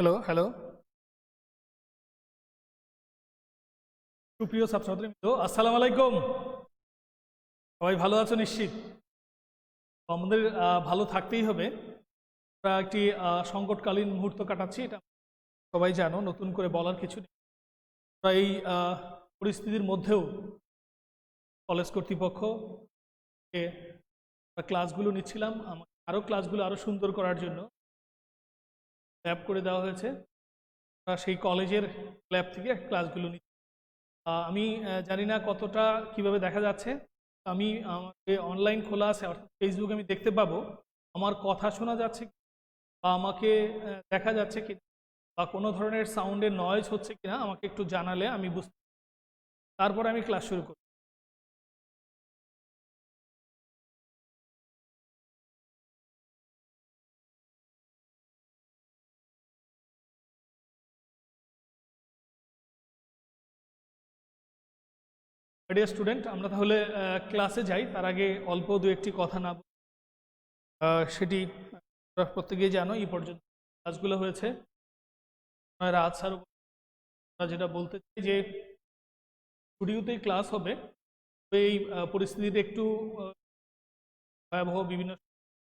Hello, hello. সুপ্রিয় ছাত্রছাত্রীবৃন্দ, আসসালামু আলাইকুম। সবাই ভালো আছো নিশ্চিত? তো আমাদের ভালো থাকতেই হবে। আমরা একটি সংকটকালীন মুহূর্ত কাটাচ্ছি, এটা সবাই জানো, নতুন করে বলার কিছু নেই। আমরা এই পরিস্থিতির মধ্যেও কলেজ কর্তৃপক্ষ ক্লাসগুলো নিচ্ছিলাম, আরও ক্লাসগুলো আরও সুন্দর করার জন্য ল্যাব করে দেওয়া হয়েছে। আমরা সেই কলেজের ল্যাব থেকে ক্লাসগুলো নিচ্ছি। আমি জানি না কতটা কিভাবে দেখা যাচ্ছে। আমি আমাকে অনলাইন খোলা আছে, অর্থাৎ ফেসবুক, আমি দেখতে পাবো আমার কথা শোনা যাচ্ছে বা আমাকে দেখা যাচ্ছে কি, বা কোনো ধরনের সাউন্ডের নয়েজ হচ্ছে কিনা আমাকে একটু জানালে আমি বুঝতে, তারপরে আমি ক্লাস শুরু করি। ডিয়ার স্টুডেন্ট, আমরা তাহলে ক্লাসে যাই। তার আগে অল্প দু একটি কথা না সেটি তোমরা প্রত্যেকেই জানো, এই পর্যন্ত ক্লাসগুলো হয়েছে। রাত স্যার যেটা বলতে চাই যে স্টুডিওতেই ক্লাস হবে, তবে এই পরিস্থিতিটা একটু ভয়াবহ, বিভিন্ন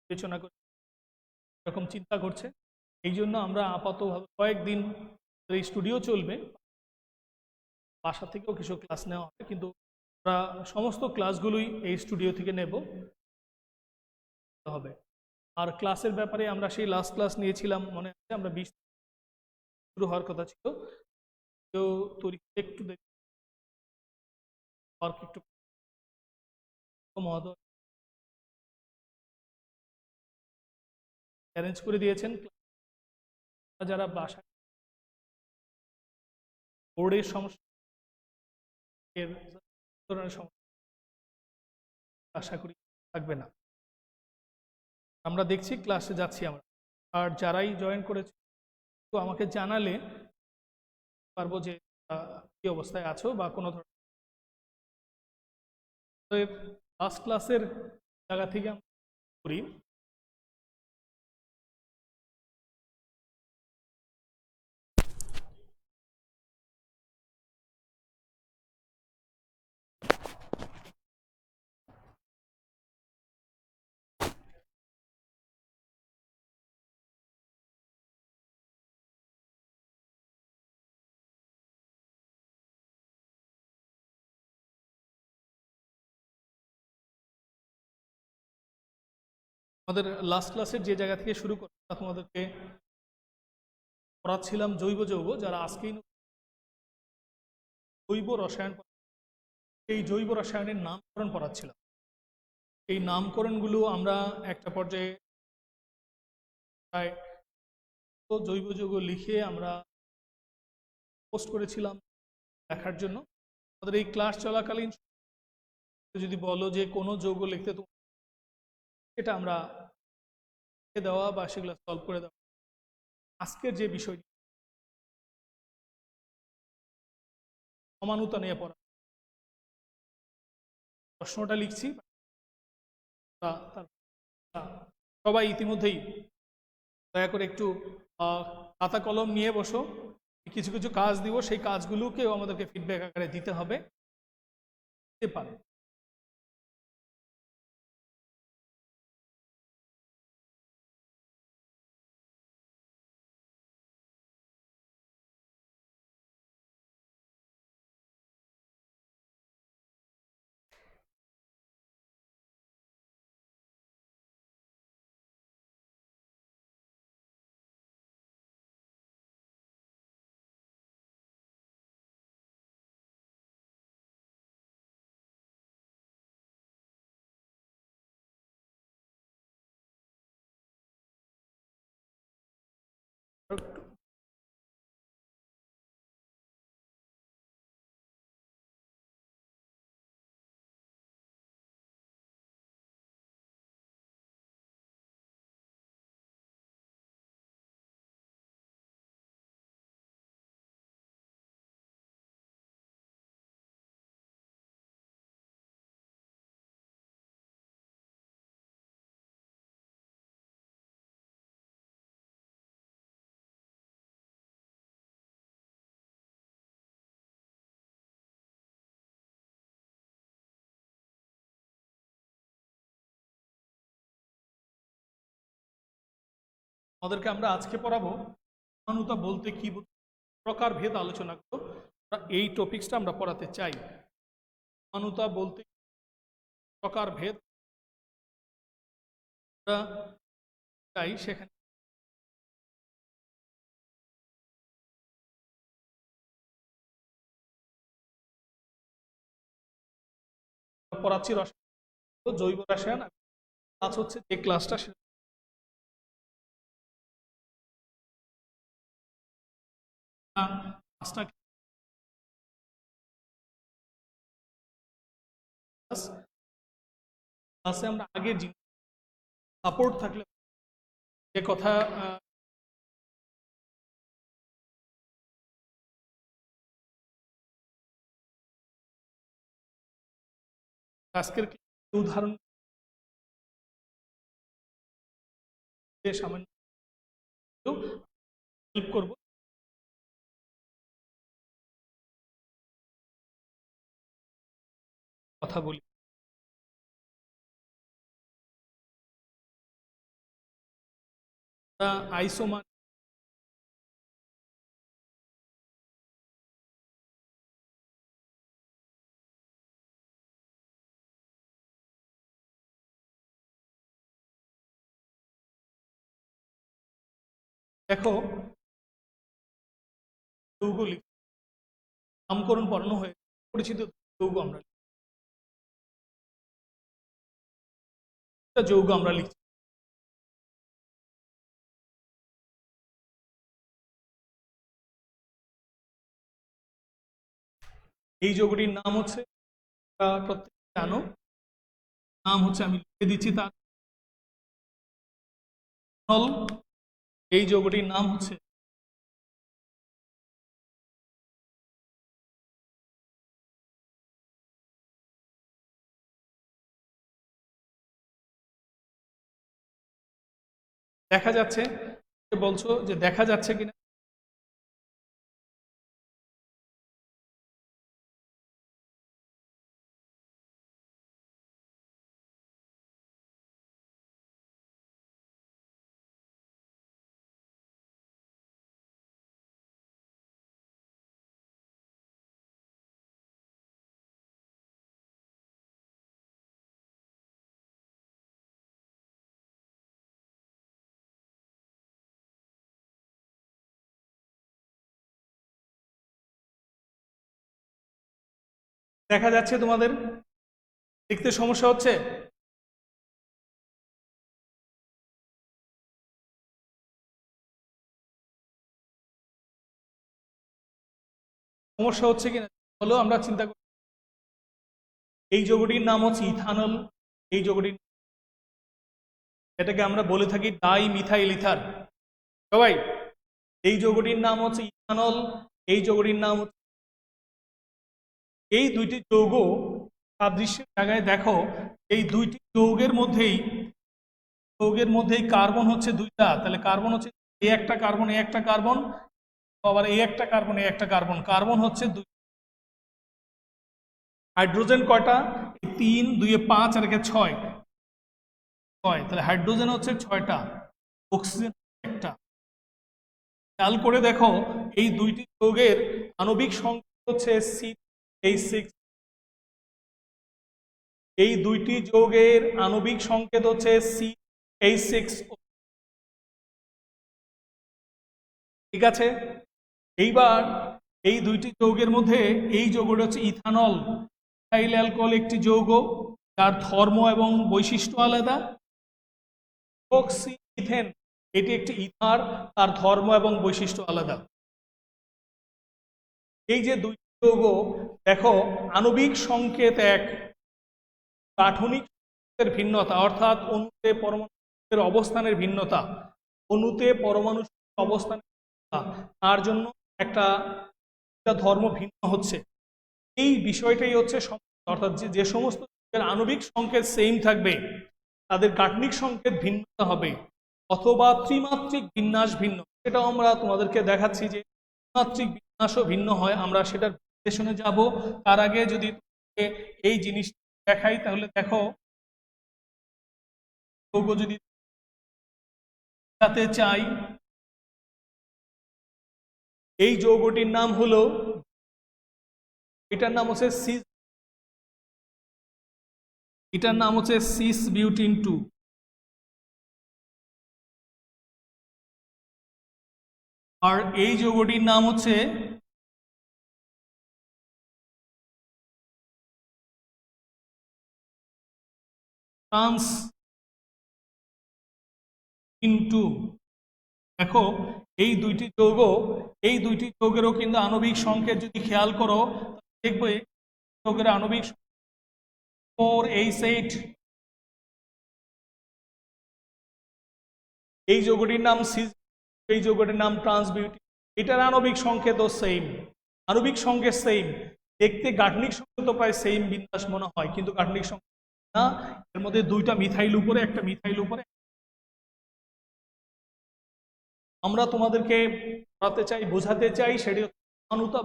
বিবেচনা করে এরকম চিন্তা করছে। এই জন্য আমরা আপাতভাবে কয়েকদিন এই স্টুডিও চলবে, বাসা থেকেও কিছু ক্লাস নেওয়া হবে, কিন্তু আমরা সমস্ত ক্লাসগুলোই এই স্টুডিও থেকে নেব হবে। আর ক্লাসের ব্যাপারে আমরা সেই লাস্ট ক্লাস নিয়েছিলাম, মনে আছে, আমরা 20 শুরু হওয়ার কথা ছিল। তো তৈরি একটু একটু মহোদয় অ্যারেঞ্জ করে দিয়েছেন। যারা বাসা বোর্ডের সমস্যা, এর ধরনের সমস্যা আশা করি থাকবে না। আমরা দেখছি, ক্লাসে যাচ্ছি আমরা। আর যারাই জয়েন করেছে তো আমাকে জানালে পারবো যে কি অবস্থায় আছো বা কোনো ধরনের ফার্স্ট ক্লাসের জায়গা থেকে আমরা করি। আমাদের লাস্ট ক্লাসের যে জায়গা থেকে শুরু করি, তোমাদেরকে পড়াচ্ছিলাম জৈব যৌগ, যারা আজকেই জৈব রসায়ন, এই জৈব রসায়নের নামকরণ পড়াচ্ছিলাম। এই নামকরণগুলো আমরা একটা পর্যায়ে প্রায় জৈব যৌগ লিখে আমরা পোস্ট করেছিলাম লেখার জন্য। আমাদের এই ক্লাস চলাকালীন যদি বলো যে কোনো যৌগ লিখতে, তো এটা আমরা দেওয়া বা সেগুলো সলভ করে দেওয়া। আজকের যে বিষয়টি সমানুতা নিয়ে পড়া, প্রশ্নটা লিখছি, সবাই ইতিমধ্যেই দয়া করে একটু খাতা কলম নিয়ে বসো। কিছু কিছু কাজ দিব, সেই কাজগুলোকেও আমাদেরকে ফিডব্যাক আকারে দিতে হবে, দিতে পারে। আমাদেরকে আমরা আজকে পড়াবো পরমাণুতা বলতে কি প্রকার ভেদ আলোচনা করব। এই টপিকসটা আমরা পড়াতে চাই। পরমাণুতা বলতে প্রকার ভেদ আমরা চাই, সেখানে পড়াচ্ছি রসায়ন, জৈব রসায়ন। আজ হচ্ছে যে ক্লাসটা পাঁচটা ক্লাসে আমরা আগের জিনিস সাপোর্ট থাকলে যে কথা আজকের উদাহরণ সামান্য হেল্প করব। কথা বলি, আইসোমার দেখো যৌগ নামকরণ পড়ানো হয়ে পরিচিত যৌগ আমরা যৌগ আমরা লিখছি। এই যৌগটির নাম হচ্ছে, প্রত্যেকে জানো, নাম হচ্ছে, আমি লিখে দিচ্ছি তার। এই যৌগটির নাম হচ্ছে দেখা যাচ্ছে, বলছো যে দেখা যাচ্ছে কিনা। দেখা যাচ্ছে তোমাদের দেখতে সমস্যা হচ্ছে? সমস্যা হচ্ছে কিনা বলো, আমরা চিন্তা করি। এই যৌগটির নাম হচ্ছে ইথানল। এই যৌগটির, এটাকে আমরা বলে থাকি ডাই মিথাইল ইথার। সবাই, এই যৌগটির নাম হচ্ছে ইথানল। এই যৌগটির নাম হচ্ছে, এই দুইটি যৌগ সাদৃশ্যের জায়গায় দেখো, এই দুইটি যৌগের মধ্যেই কার্বন হচ্ছে দুইটা। তাহলে কার্বন হচ্ছে এ একটা কার্বন, এ একটা কার্বন, আবার এ একটা কার্বন, এ একটা কার্বন। কার্বন হচ্ছে দুই। হাইড্রোজেন কয়টা? 3, 2 5 আর 6। তাহলে হাইড্রোজেন হচ্ছে 6টা, অক্সিজেন একটা। খেয়াল করে দেখো, এই দুইটি যৌগের আণবিক সংকেত হচ্ছে CH6। এই দুইটি যৌগের আণবিক সংকেত হচ্ছে CH6। ঠিক আছে, এইবার এই দুইটি যৌগের মধ্যে এই যৌগটা হচ্ছে ইথানল। ইথাইল অ্যালকোহল একটি যৌগ, যার ধর্ম এবং বৈশিষ্ট্য আলাদা। ইথেন এটি একটি ইথার, তার ধর্ম এবং বৈশিষ্ট্য আলাদা। এই যে দুইটি যৌগ দেখো, আণবিক সংকেত এক, গাঠনিক সংকেতের ভিন্নতা, অর্থাৎ অণুতে পরমাণুর অবস্থানের ভিন্নতা। অণুতে পরমাণু অবস্থান, তার জন্য একটা ধর্ম ভিন্ন হচ্ছে। এই বিষয়টাই হচ্ছে, অর্থাৎ যে সমস্ত আণবিক সংকেত সেম থাকবে, তাদের গাঠনিক সংকেত ভিন্নতা হবে, অথবা ত্রিমাত্রিক বিন্যাস ভিন্ন। সেটাও আমরা তোমাদেরকে দেখাচ্ছি যে ত্রিমাত্রিক বিন্যাসও ভিন্ন হয়। আমরা সেটার বিশ্লেষণে যাব। তার আগে যদি এই জিনিস দেখাই, তাহলে দেখো, যৌগ যদি দেখাতে চাই এই যৌগটির নাম হলো, এটার নাম হচ্ছে সিস বিউটিন 2। আর এই যৌগটির নাম হচ্ছে ট্রান্স ইনটু। দেখো এই দুইটি যৌগেরও কিন্তু আণবিক সংকেত যদি খেয়াল করো দেখবে যৌগের আণবিক 4H8। এই যৌগটির নাম সিস, এই যৌগটির নাম ট্রান্স বিউটিন। এটার আণবিক সংকেতও সেম, আণবিক সংকেত সেম, দেখতে গাঠনিক সংকেত প্রায় সেম বিন্যাস মনে হয়, কিন্তু গাঠনিক সংকেত না। এর মধ্যে দুইটা মিথাইল উপরে, একটা মিথাইল উপরে। আমরা তোমাদেরকে পড়াতে চাই, বোঝাতে চাই সেটি সমানুতা।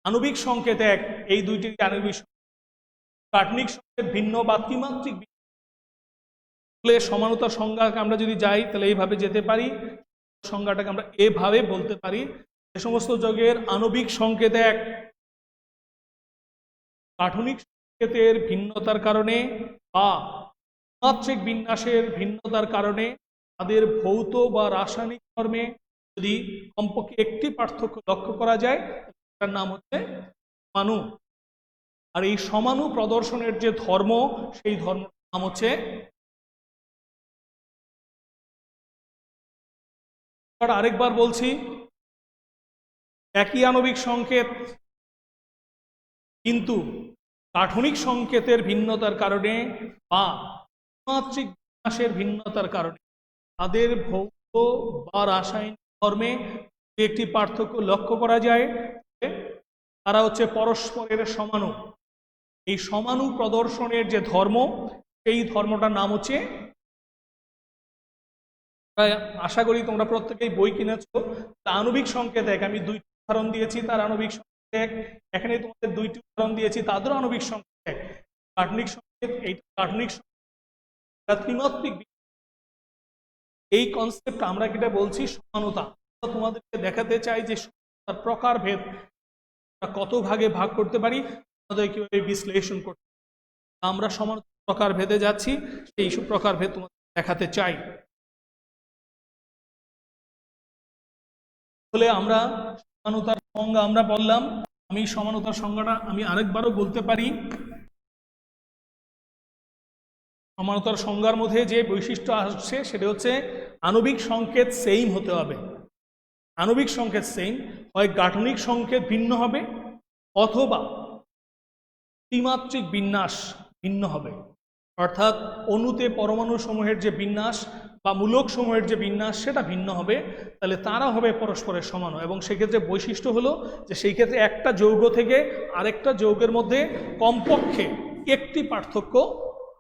আণবিক সংকেত এক, এই দুইটি আণবিক গাঠনিক সংকেত ভিন্ন বা ত্রিমাত্রিক। সমানুতার সংজ্ঞাকে আমরা যদি যাই তাহলে এইভাবে যেতে পারি, সংজ্ঞাটাকে আমরা এভাবে বলতে পারি, যে সমস্ত যৌগের আণবিক সংকেত এক, গাঠনিক সংকেতের ভিন্নতার কারণে বা ত্রিমাত্রিক বিন্যাসের ভিন্নতার কারণে তাদের ভৌত বা রাসায়নিক ধর্মে যদি কমপক্ষে একটি পার্থক্য লক্ষ্য করা যায়, তার নাম হচ্ছে সমাণু। আর এই সমাণু প্রদর্শনের যে ধর্ম, সেই ধর্মের নাম হচ্ছে, আরেকবার বলছি, একই আণবিক সংকেত কিন্তু গাঠনিক সংকেতের ভিন্নতার কারণে বা ত্রিমাত্রিক বিন্যাসের ভিন্নতার কারণে তাদের ভৌত বা রাসায়নিক ধর্মে একটি পার্থক্য লক্ষ্য করা যায়, তারা হচ্ছে পরস্পরের সমাণু। এই সমাণু প্রদর্শনের যে ধর্ম, সেই ধর্মটার নাম হচ্ছে, আশা করি তোমরা প্রত্যেকেই বই কিনেছো। আণবিক সংকেত এক, আমি দুইটি উদাহরণ দিয়েছি, তার আণবিক সংকেত এক। এখানে তোমাদের দুইটি উদাহরণ দিয়েছি, তাদেরও আণবিক সংকেত এক। গাঠনিক সংকেত, এইটা গাঠনিক সংকেত, ত্রিমাত্রিক। এই কনসেপ্ট আমরা যেটা বলছি সমানুতা, তোমাদেরকে দেখাতে চাই যে তার প্রকারভেদ কত ভাগে ভাগ করতে পারি, আমাদের কিভাবে বিশ্লেষণ করতে। আমরা সমানুতা প্রকারভেদে যাচ্ছি, সেই প্রকারভেদ তোমাদের দেখাতে চাই। তাহলে আমরা সমানুতার সংজ্ঞা আমরা বললাম, আমি সমানুতার সংজ্ঞাটা আমি আরেকবারও বলতে পারি। সমানুতার সংজ্ঞার মধ্যে যে বৈশিষ্ট্য আসছে সেটা হচ্ছে আণবিক সংকেত সেম হতে হবে। আণবিক সংকেত সেম, হয় গাঠনিক সংকেত ভিন্ন হবে অথবা ত্রিমাত্রিক বিন্যাস ভিন্ন হবে। অর্থাৎ অণুতে পরমাণু সমূহের যে বিন্যাস বা মূলক সমূহের যে বিন্যাস সেটা ভিন্ন হবে, তাহলে তারা হবে পরস্পরের সমান। এবং সেক্ষেত্রে বৈশিষ্ট্য হলো যে সেই ক্ষেত্রে একটা যৌগ থেকে আরেকটা যৌগের মধ্যে কমপক্ষে একটি পার্থক্য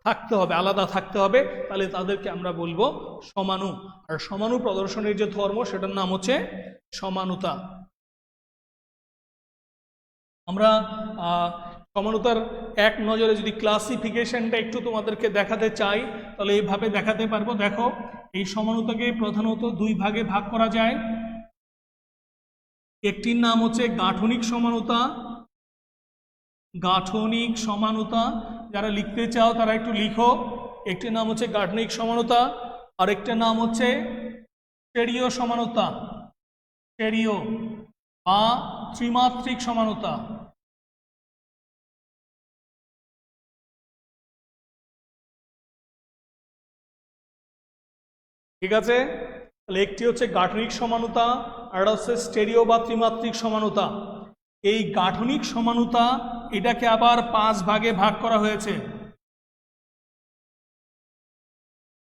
থাকতে হবে, আলাদা থাকতে হবে, তাহলে তাদেরকে আমরা বলবো সমাণু। আর সমাণু প্রদর্শনের যে ধর্ম, সেটার নাম হচ্ছে সমানুতা। আমরা সমানুতার এক নজরে যদি ক্লাসিফিকেশনটা একটু তোমাদেরকে দেখাতে চাই, তাহলে এইভাবে দেখাতে পারবো। দেখো, এই সমানুতাকে প্রধানত দুই ভাগে ভাগ করা যায়। একটির নাম হচ্ছে গাঠনিক সমানুতা। গাঠনিক সমানুতা, যারা লিখতে চাও তারা একটু লিখো। একটির নাম হচ্ছে গাঠনিক সমানুতা, আরেকটার নাম হচ্ছে স্টেরিও সমানুতা, স্টেরিও বা ত্রিমাত্রিক সমানুতা। ঠিক আছে, তাহলে একটি হচ্ছে গাঠনিক সমানুতা, আর হচ্ছে স্টেরিও বা ত্রিমাত্রিক সমানুতা। এই গাঠনিক সমানুতা, এটাকে আবার 5 ভাগে ভাগ করা হয়েছে।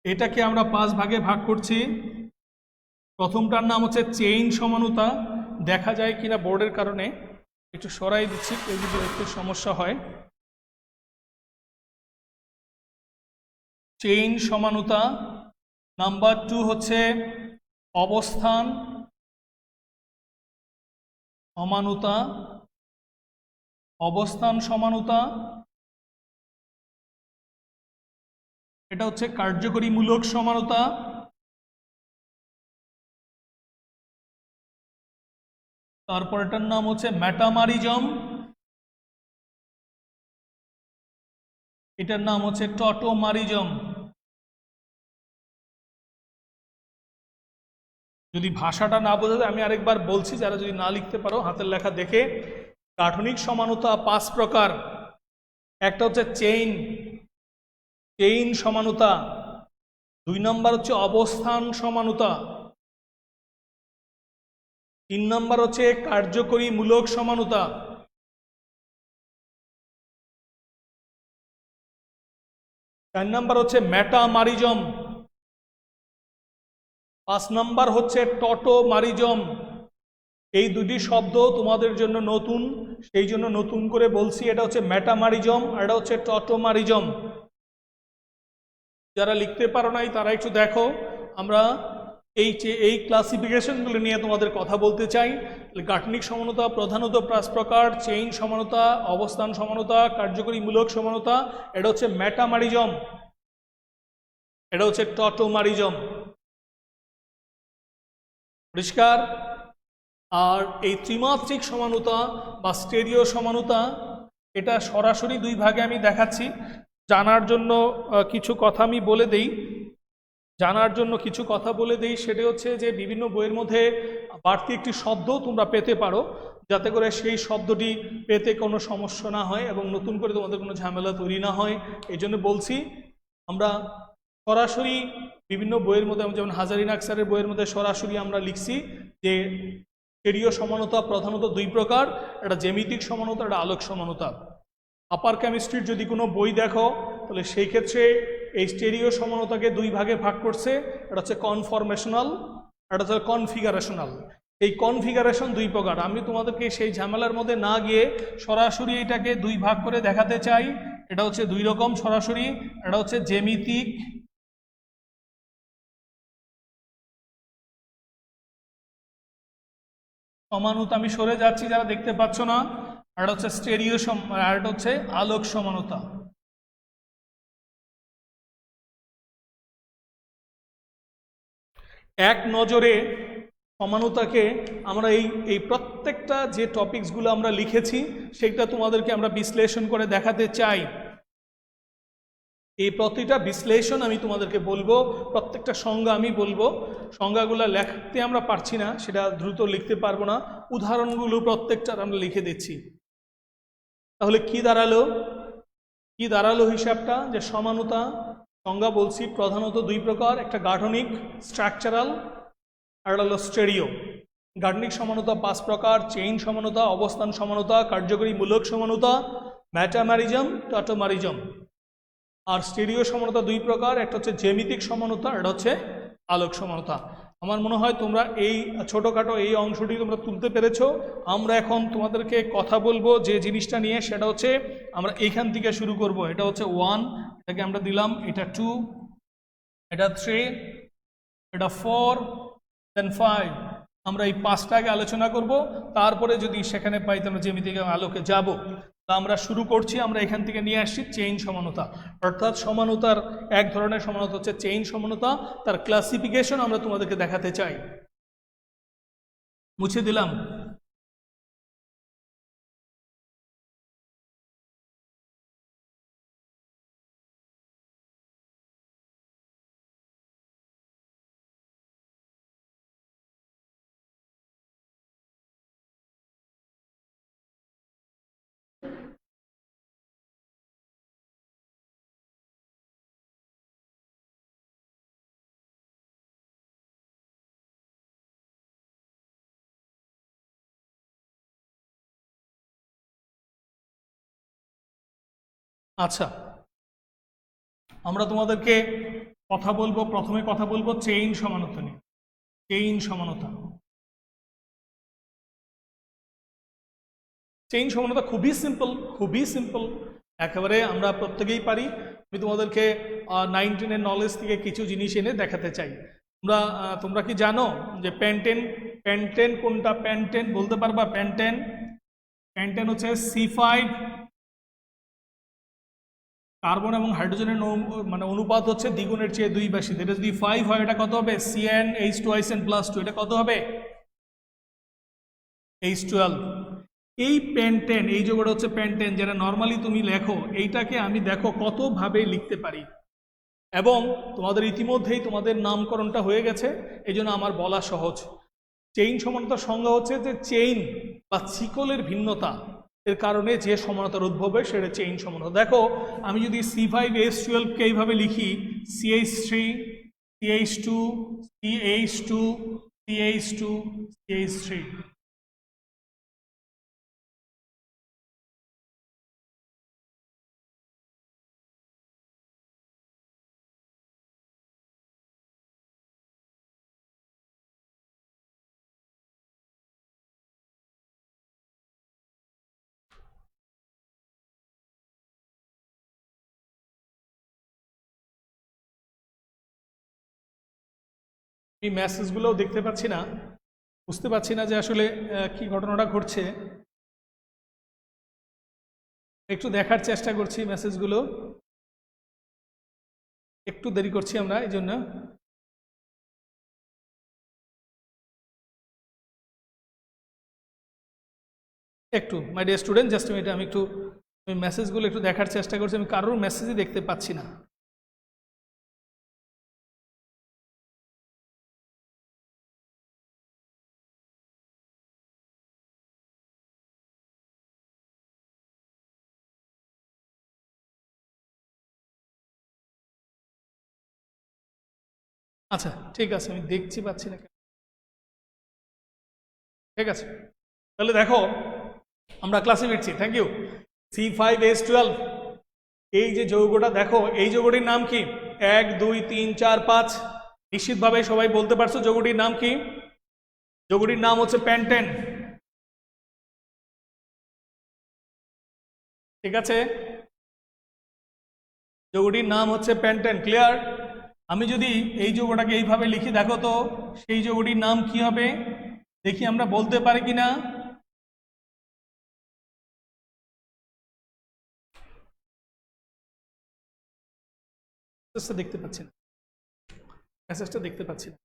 এটাকে আমরা 5 ভাগে ভাগ করছি। প্রথমটার নাম হচ্ছে চেইন সমানুতা। দেখা যায় কিনা বোর্ডের কারণে একটু সরাই দিচ্ছি, কেউ যদি একটু সমস্যা হয়। চেইন সমানুতা। নাম্বার 2 হচ্ছে অবস্থান সমানুতা। অবস্থান সমানুতা, এটা হচ্ছে কার্যকরী মূলক সমানুতা। তারপর এটার নাম হচ্ছে মেটামারিজম, এটার নাম হচ্ছে টটোমারিজম। যদি ভাষাটা না বোঝা যায় আমি আরেকবার বলছি, যারা যদি না লিখতে পারো হাতের লেখা দেখে। গাঠনিক সমানুতা 5 প্রকার। একটা হচ্ছে চেইন সমানুতা, 2 নম্বর হচ্ছে অবস্থান সমানুতা, 3 নম্বর হচ্ছে কার্যকরী মূলক সমানুতা, 4 নম্বর হচ্ছে মেটামারিজম, 5 নম্বর হচ্ছে টটোমারিজম। এই দুটি শব্দ তোমাদের জন্য নতুন, সেই জন্য নতুন করে বলছি। এটা হচ্ছে মেটামারিজম আর এটা হচ্ছে টটোমারিজম। যারা লিখতে পারো নাই তারা একটু দেখো, আমরা এই ক্লাসিফিকেশনগুলো নিয়ে তোমাদের কথা বলতে চাই। গাঠনিক সমানুতা প্রধানত 5 প্রকার: চেইন সমানুতা, অবস্থান সমানুতা, কার্যকরী মূলক সমানুতা, এটা হচ্ছে মেটামারিজম, এটা হচ্ছে টটোমারিজম। পরিষ্কার? আর এই ত্রিমাত্রিক সমানুতা বা স্টেরিও সমানুতা, এটা সরাসরি 2 ভাগে আমি দেখাচ্ছি। জানার জন্য কিছু কথা আমি বলে দেই, সেটা হচ্ছে যে বিভিন্ন বইয়ের মধ্যে বাড়তি একটি শব্দ তোমরা পেতে পারো, যাতে করে সেই শব্দটি পেতে কোনো সমস্যা না হয় এবং নতুন করে তোমাদের কোনো ঝামেলা তৈরি না হয়। এই জন্য বলছি, আমরা সরাসরি বিভিন্ন বইয়ের মধ্যে, যেমন হাজারিন আকসারের বইয়ের মধ্যে সরাসরি আমরা লিখছি যে স্টেরিও সমানুতা প্রধানত 2 প্রকার, একটা জ্যামিতিক সমানুতা, একটা আলোক সমানুতা। আপার কেমিস্ট্রির যদি কোনো বই দেখো তাহলে সেই ক্ষেত্রে এই স্টেরিও সমানুতাকে 2 ভাগে ভাগ করছে। এটা হচ্ছে কনফরমেশনাল, এটা হচ্ছে কনফিগারেশনাল। এই কনফিগারেশন 2 প্রকার। আমি তোমাদেরকে সেই ঝামেলার মধ্যে না গিয়ে সরাসরি এটাকে 2 ভাগ করে দেখাতে চাই। এটা হচ্ছে 2 রকম সরাসরি, এটা হচ্ছে জ্যামিতিক সমানুতা, আমি সরে যাচ্ছি যারা দেখতে পাচ্ছ না, আর এটা হচ্ছে স্টেরিও আর এটা হচ্ছে আলোক সমানুতা। এক নজরে সমানুতাকে আমরা এই প্রত্যেকটা যে টপিকসগুলো আমরা লিখেছি সেটা তোমাদেরকে আমরা বিশ্লেষণ করে দেখাতে চাই। এই প্রতিটা বিশ্লেষণ আমি তোমাদেরকে বলবো, প্রত্যেকটা সংজ্ঞা আমি বলবো। সংজ্ঞাগুলো লিখতে আমরা পারছি না, সেটা দ্রুত লিখতে পারবো না, উদাহরণগুলো প্রত্যেকটার আমরা লিখে দিচ্ছি। তাহলে কি দাঁড়ালো হিসাবটা, যে সমানুতা সংজ্ঞা বলছি প্রধানত 2 প্রকার, একটা গাঠনিক স্ট্রাকচারাল আর হলো স্টেরিও। গাঠনিক সমানুতা 5 প্রকার: চেইন সমানুতা, অবস্থান সমানুতা, কার্যকরী মূলক সমানুতা, মেটামারিজম, টটোমারিজম। আর স্টেরিও সমানুতা 2 প্রকার, একটা হচ্ছে জ্যামিতিক সমানুতা, এটা হচ্ছে আলোক সমানুতা। আমার মনে হয় তোমরা এই ছোটোখাটো এই অংশটি তোমরা তুলতে পেরেছো। আমরা এখন তোমাদেরকে কথা বলবো যে জিনিসটা নিয়ে, সেটা হচ্ছে আমরা এইখান থেকে শুরু করব। এটা হচ্ছে 1, এটাকে আমরা দিলাম, এটা 2, এটা 3, এটা 4, দেন 5। আমরা এই 5টাকে আলোচনা করব, তারপরে যদি সেখানে পাই তাহলে জ্যামিতিক আলোকে যাব। আমরা শুরু করছি, আমরা এখান থেকে নিয়ে আসছি চেইন সমানুতা। অর্থাৎ সমানুতার এক ধরনের সমানুতা হচ্ছে চেইন সমানুতা, তার ক্লাসিফিকেশন আমরা তোমাদেরকে দেখাতে চাই। মুছে দিলাম। আচ্ছা, আমরা তোমাদেরকে প্রথমে কথা বলবো চেইন সমানুতা নিয়ে। চেইন সমানুতা খুবই সিম্পল, একেবারে আমরা প্রত্যেকেই পারি। আমি তোমাদেরকে 9, 10-এর নলেজ থেকে কিছু জিনিস এনে দেখাতে চাই। তোমরা কি জানো যে প্যান্টেন কোনটা? প্যান্টেন বলতে পারবা? প্যান্টেন হচ্ছে C5, কার্বন এবং হাইড্রোজেনের মানে অনুপাত হচ্ছে দ্বিগুণের চেয়ে 2 বেশি। এটা যদি 5 হয় এটা কত হবে? CnH2SN+2, এটা কত হবে? H12। এই পেন্টেন, এই যৌগটা হচ্ছে পেন্টেন, যেটা নর্মালি তুমি লেখো, এইটাকে আমি দেখো কতভাবে লিখতে পারি, এবং তোমাদের ইতিমধ্যেই তোমাদের নামকরণটা হয়ে গেছে, এই জন্য আমার বলা সহজ। চেইন সমানতার সংজ্ঞা হচ্ছে যে চেইন বা শিকলের ভিন্নতা এর কারণে যে সমানতার উদ্ভব হয় সেটা চেইন সমানতা। দেখো আমি যদি C5H12 কে এইভাবে লিখি, CH3 CH2 CH2 CH2 CH3, এই মেসেজগুলোও দেখতে পাচ্ছি না, বুঝতে পারছি না যে আসলে কি ঘটনাটা ঘটছে। একটু দেখার চেষ্টা করছি মেসেজগুলো, একটু দেরি করছি আমরা এই জন্য। একটু মাই ডিয়ার স্টুডেন্ট, জাস্ট মিনিট, আমি একটু মেসেজগুলো একটু দেখার চেষ্টা করছি, আমি কারোর মেসেজই দেখতে পাচ্ছি না। আচ্ছা ঠিক আছে, আমি দেখছি পাচ্ছি না, ঠিক আছে। তাহলে দেখো আমরা ক্লাসে ফিরছি, থ্যাংক ইউ। C5H12, এই যে যৌগটা দেখো, এই যৌগটির নাম কি? 1 2 3 4 5, নিশ্চিতভাবে সবাই বলতে পারছো যৌগটির নাম কি? যৌগটির নাম হচ্ছে পেন্টেন, ঠিক আছে? যৌগটির নাম হচ্ছে পেন্টেন, ক্লিয়ার? আমি যদি এই যৌগটাকে এইভাবে লিখি, দেখো তো সেই যৌগটির নাম কি হবে, দেখি আমরা বলতে পারি কিনা। দেখতে পাচ্ছি না, মেসেজটা দেখতে পাচ্ছি না।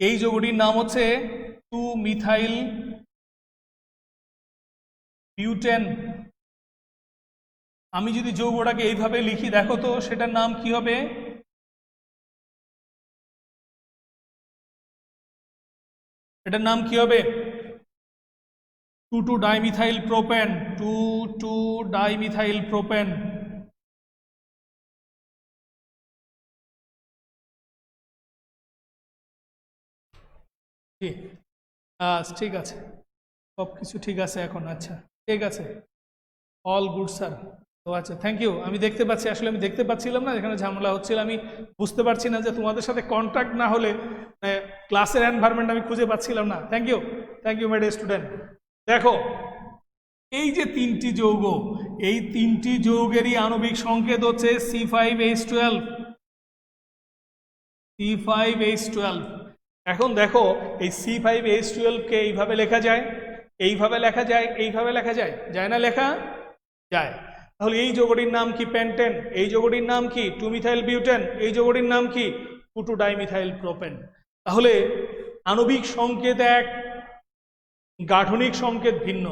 এই যৌগটির নাম হচ্ছে 2-মিথাইল বিউটেন। আমি যদি যৌগটাকে এইভাবে লিখি, দেখো তো সেটার নাম কি হবে? এটার নাম কি হবে? 2,2-ডাইমিথাইল প্রোপেন, 2,2-ডাইমিথাইল প্রোপেন। ঠিক আছে, সব কিছু ঠিক আছে এখন, আচ্ছা ঠিক আছে, অল গুড স্যার। তো আচ্ছা, থ্যাংক ইউ। আমি দেখতে পাচ্ছি, আসলে আমি দেখতে পাচ্ছিলাম না, এখানে ঝামেলা হচ্ছিল, আমি বুঝতে পারছি না যে তোমাদের সাথে কন্ট্যাক্ট না হলে ক্লাসের এনভায়রনমেন্ট আমি খুঁজে পাচ্ছিলাম না। Thank you my dear student. দেখো এই যে তিনটি যৌগ, এই তিনটি যৌগেরই আণবিক সংকেত হচ্ছে C5H12, C5H12। এখন দেখো এই C5H12 কে এইভাবে লেখা যায়, এইভাবে লেখা যায়, এইভাবে লেখা যায়, যায় না লেখা যায়? তাহলে এই যৌগটির নাম কি? পেন্টেন। এই যৌগটির নাম কি? 2-মিথাইল বিউটেন। এই যৌগটির নাম কি? 2,2-ডাইমিথাইল প্রোপেন। তাহলে আণবিক সংকেত এক, গাঠনিক সংকেত ভিন্ন।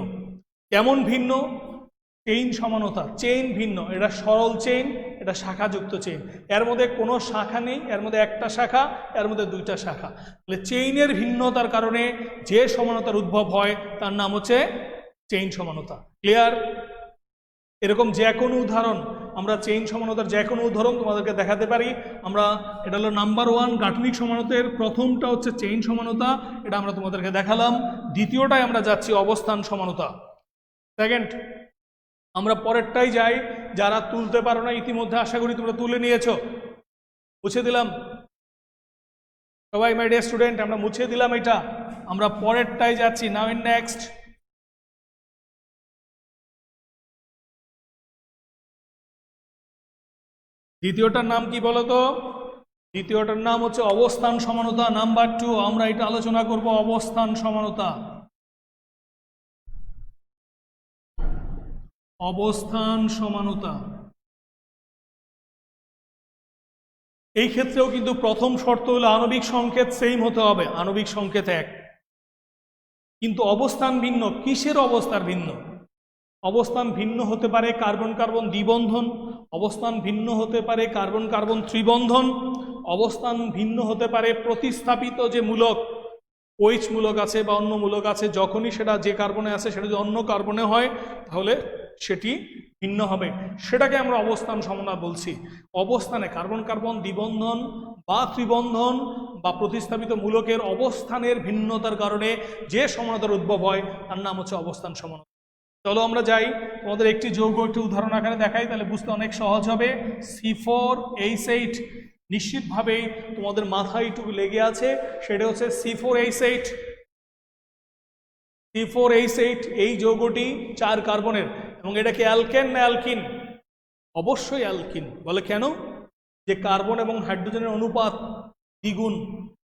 কেমন ভিন্ন? চেইন সমানতা, চেইন ভিন্ন। এটা সরল চেইন, এটা শাখাযুক্ত চেইন। এর মধ্যে কোনো শাখা নেই, এর মধ্যে একটা শাখা, এর মধ্যে দুইটা শাখা। তাহলে চেইনের ভিন্নতার কারণে যে সমানতার উদ্ভব হয় তার নাম হচ্ছে চেইন সমানতা, ক্লিয়ার? এরকম যে কোনো উদাহরণ, আমরা চেইন সমানতার যে কোনো উদাহরণ তোমাদেরকে দেখাতে পারি। আমরা, এটা হলো নাম্বার 1 গাঠনিক সমানতার, প্রথমটা হচ্ছে চেইন সমানতা, এটা আমরা তোমাদেরকে দেখালাম। দ্বিতীয়টায় আমরা যাচ্ছি অবস্থান সমানতা, সেকেন্ড। আমরা পরেরটাই যাই, যারা তুলতে পারো না ইতিমধ্যে আশা করি তোমরা তুলে নিয়েছো, মুছে দিলাম সবাই মাই ডিয়ার স্টুডেন্ট, আমরা মুছে দিলাম এটা। আমরা পরেরটাই যাচ্ছি, নাও ইন নেক্সট। দ্বিতীয়টার নাম কি বলো তো? দ্বিতীয়টার নাম হচ্ছে অবস্থান সমানতা, নাম্বার 2। আমরা এটা আলোচনা করব, অবস্থান সমানতা। অবস্থান সমানতা, এই ক্ষেত্রেও কিন্তু প্রথম শর্ত হলো আণবিক সংকেত সেম হতে হবে, আণবিক সংকেত এক। কিন্তু অবস্থান ভিন্ন। কিসের অবস্থান ভিন্ন? অবস্থান ভিন্ন হতে পারে কার্বন কার্বন দ্বিবন্ধন, অবস্থান ভিন্ন হতে পারে কার্বন কার্বন ত্রিবন্ধন, অবস্থান ভিন্ন হতে পারে প্রতিস্থাপিত যে মূলক, OH মূলক আছে বা অন্য মূলক আছে, যখনই সেটা যে কার্বনে আছে সেটা যদি অন্য কার্বনে হয় তাহলে সেটি ভিন্ন হবে, সেটাকে আমরা অবস্থান সমতা বলছি। অবস্থানে কার্বন কার্বন দ্বিবন্ধন বা ত্রিবন্ধন বা প্রতিস্থাপিত মূলকের অবস্থানের ভিন্নতার কারণে যে সমানতার উদ্ভব হয় তার নাম হচ্ছে অবস্থান সমানতা। চলো আমরা যাই, তোমাদের একটি যৌগ একটি উদাহরণ আকারে দেখাই, তাহলে বুঝতে অনেক সহজ হবে। C4H8, নিশ্চিতভাবেই তোমাদের মাথায় এইটুকু লেগে আছে, সেটা হচ্ছে C4H8। C4H8 এই যৌগটি 4 কার্বনের, এবং এটা কি অ্যালকেন না অ্যালকিন? অবশ্যই অ্যালকিন। বলে কেন? যে কার্বন এবং হাইড্রোজেনের অনুপাত দ্বিগুণ,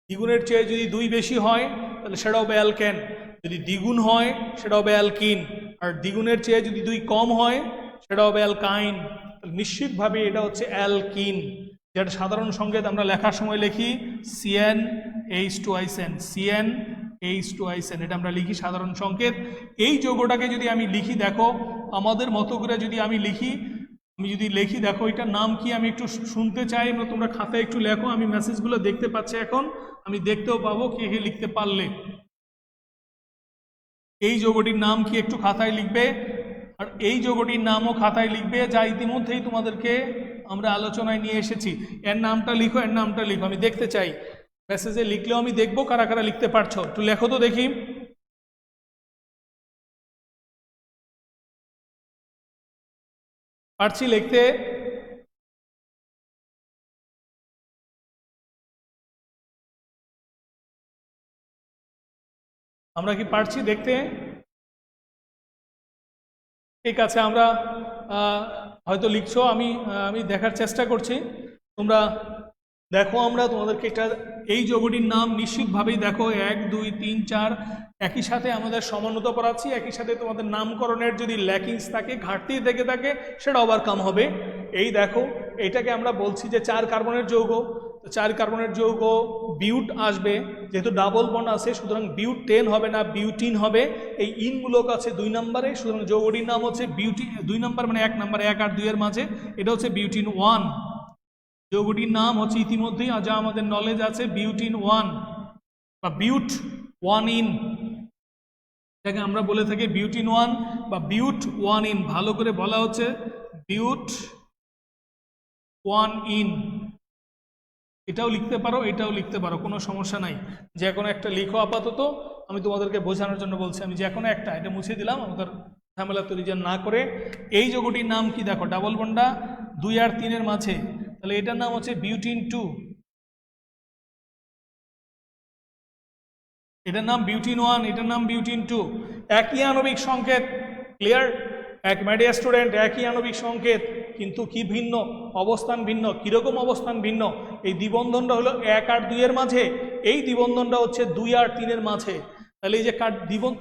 দ্বিগুণের চেয়ে যদি 2 বেশি হয় তাহলে সেটা হবে অ্যালকেন, যদি দ্বিগুণ হয় সেটা হবে অ্যালকিন, আর দ্বিগুণের চেয়ে যদি 2 কম হয় সেটা হবে অ্যালকাইন। নিশ্চিতভাবে এটা হচ্ছে অ্যালকিন, যেটা সাধারণ সংকেত আমরা লেখার সময় লিখি CnH2ICN, CnH2ICN, এটা আমরা লিখি সাধারণ সংকেত। এই যৌগটাকে যদি আমি লিখি, দেখো আমাদের মতো করে যদি আমি লিখি, দেখো এটার নাম কি আমি একটু শুনতে চাই, তোমরা খাতায় একটু লেখো, আমি মেসেজগুলো দেখতে পাচ্ছি এখন, আমি দেখতেও পাবো কে কে লিখতে পারলে। এই যৌগটির নাম কি একটু খাতায় লিখবে, আর এই যৌগটির নামও খাতায় লিখবে, যা ইতিমধ্যেই তোমাদেরকে আমরা আলোচনায় নিয়ে এসেছি। এর নামটা লিখো, এর নামটা লিখো, আমি দেখতে চাই মেসেজে লিখলেও আমি দেখবো কারা কারা লিখতে পারছো, একটু লেখো তো দেখি। পারছি লিখতে? আমরা কি পারছি দেখতে? ঠিক আছে, আমরা হয়তো লিখছো, আমি দেখার চেষ্টা করছি, তোমরা দেখো। আমরা তোমাদেরকে একটা এই যৌগটির নাম নিশ্চিতভাবেই দেখো 1 2 3 4 একই সাথে আমাদের সমানতা পড়াচ্ছি, একই সাথে তোমাদের নামকরণের যদি ল্যাকিংস থাকে, ঘাটতি থেকে থাকে, সেটা ওভারকাম হবে। এই দেখো, এটাকে আমরা বলছি যে 4 কার্বনের যৌগ, 4 কার্বনের যৌগ বিউট আসবে, যেহেতু ডাবল বন্ড আছে সুতরাং বিউট 10 হবে না, বিউটিন হবে। এই ইনমূলক আছে 2 নম্বরে, সুতরাং যৌগটির নাম হচ্ছে বিউটিন। 2 নম্বর মানে 1 নম্বর, 1 আর 2 এর মাঝে, এটা হচ্ছে বিউটিন 1। যৌগটির নাম হচ্ছে ইতিমধ্যেই যা আমাদের নলেজ আছে বিউটিন 1 বা বিউট 1 ইন, এটাকে আমরা বলে থাকি বিউটিন 1 বা বিউট 1 ইন। ভালো করে বলা হচ্ছে বিউট 1 ইন। এটাও লিখতে পারো, এটাও লিখতে পারো, কোনো সমস্যা নাই, যে কোনো একটা লিখো আপাতত, আমি তোমাদেরকে বোঝানোর জন্য বলছি। আমি যে কোনো একটা, এটা মুছে দিলাম আমাদের ঝামেলা তৈরি যেন না করে। এই যৌগটির নাম কি দেখো, ডাবল বন্ডা 2 আর 3 এর মাঝে, তাহলে এটার নাম হচ্ছে বিউটিন 2, এটার নাম বিউটিন 1, এটার নাম বিউটিন 2। একই আণবিক সংকেত, ক্লিয়ার? মাই ডিয়ার স্টুডেন্ট, একই আণবিক সংকেত, কিন্তু কি ভিন্ন? অবস্থান ভিন্ন। কিরকম অবস্থান ভিন্ন? এই দ্বিবন্ধনটা হলো 1 আর 2 এর মাঝে, এই দ্বিবন্ধনটা হচ্ছে 2 আর 3 এর মাঝে। তাহলে এই যে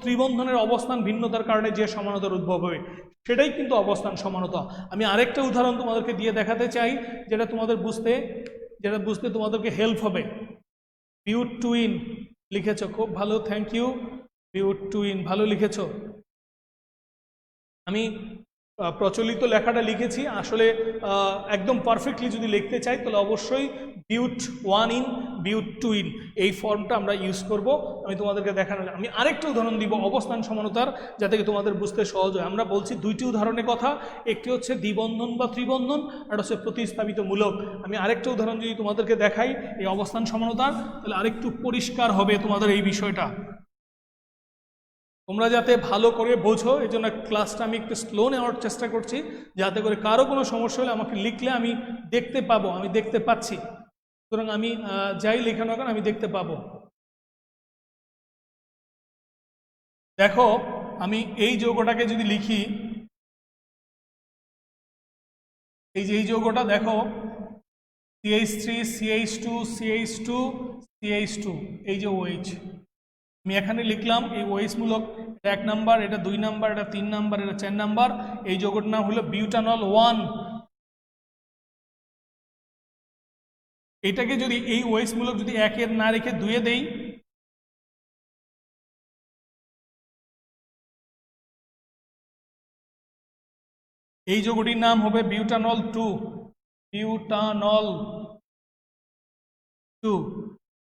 ত্রিবন্ধনের অবস্থান ভিন্নতার কারণে যে সমানতার উদ্ভব হবে, সেটাই কিন্তু অবস্থান সমানতা। আমি আরেকটা উদাহরণ তোমাদেরকে দিয়ে দেখাতে চাই, যেটা বুঝতে তোমাদেরকে হেল্প হবে। বিউট 2 ইন লিখেছ, খুব ভালো, থ্যাংক ইউ। বিউট 2 ইন, ভালো লিখেছ। আমি প্রচলিত লেখাটা লিখেছি, আসলে একদম পারফেক্টলি যদি লিখতে চাই তাহলে অবশ্যই বিউট 1 ইন, বিউট 2 ইন, এই ফর্মটা আমরা ইউজ করব। আমি তোমাদেরকে দেখানো, আমি আরেকটা উদাহরণ দিব অবস্থান সমানতার, যাতে তোমাদের বুঝতে সহজ হয়। আমরা বলছি 2টি উদাহরণের কথা, একটি হচ্ছে দ্বিবন্ধন বা ত্রিবন্ধন, আর হচ্ছে প্রতিস্থাপিত মূলক। আমি আরেকটা উদাহরণ যদি তোমাদেরকে দেখাই এই অবস্থান সমানতার, তাহলে আরেকটু পরিষ্কার হবে তোমাদের এই বিষয়টা। তোমরা যাতে ভালো করে বোঝো, এই জন্য ক্লাসটা আমি একটু স্লো নেওয়ার চেষ্টা করছি, যাতে করে কারো কোনো সমস্যা হলে আমাকে লিখলে আমি দেখতে পাবো, আমি দেখতে পাচ্ছি, সুতরাং আমি যাই লেখানো কেন আমি দেখতে পাবো। দেখো, আমি এই যৌগটাকে যদি লিখি, এই যে এই যৌগটা দেখো CH3 CH2 CH2 CH2, এই যে OH, আমি এখানে লিখলাম এই OH মূলক, এটা 1 নাম্বার, এটা 2 নাম্বার, এটা 3 নাম্বার, এটা 4 নাম্বার। এই যৌগটার নাম হলো বিউটানল 1। এটাকে যদি এই OH মূলক যদি 1 এর না রেখে 2 এ দেই, এই যৌগটির নাম হবে বিউটানল 2, বিউটানল 2।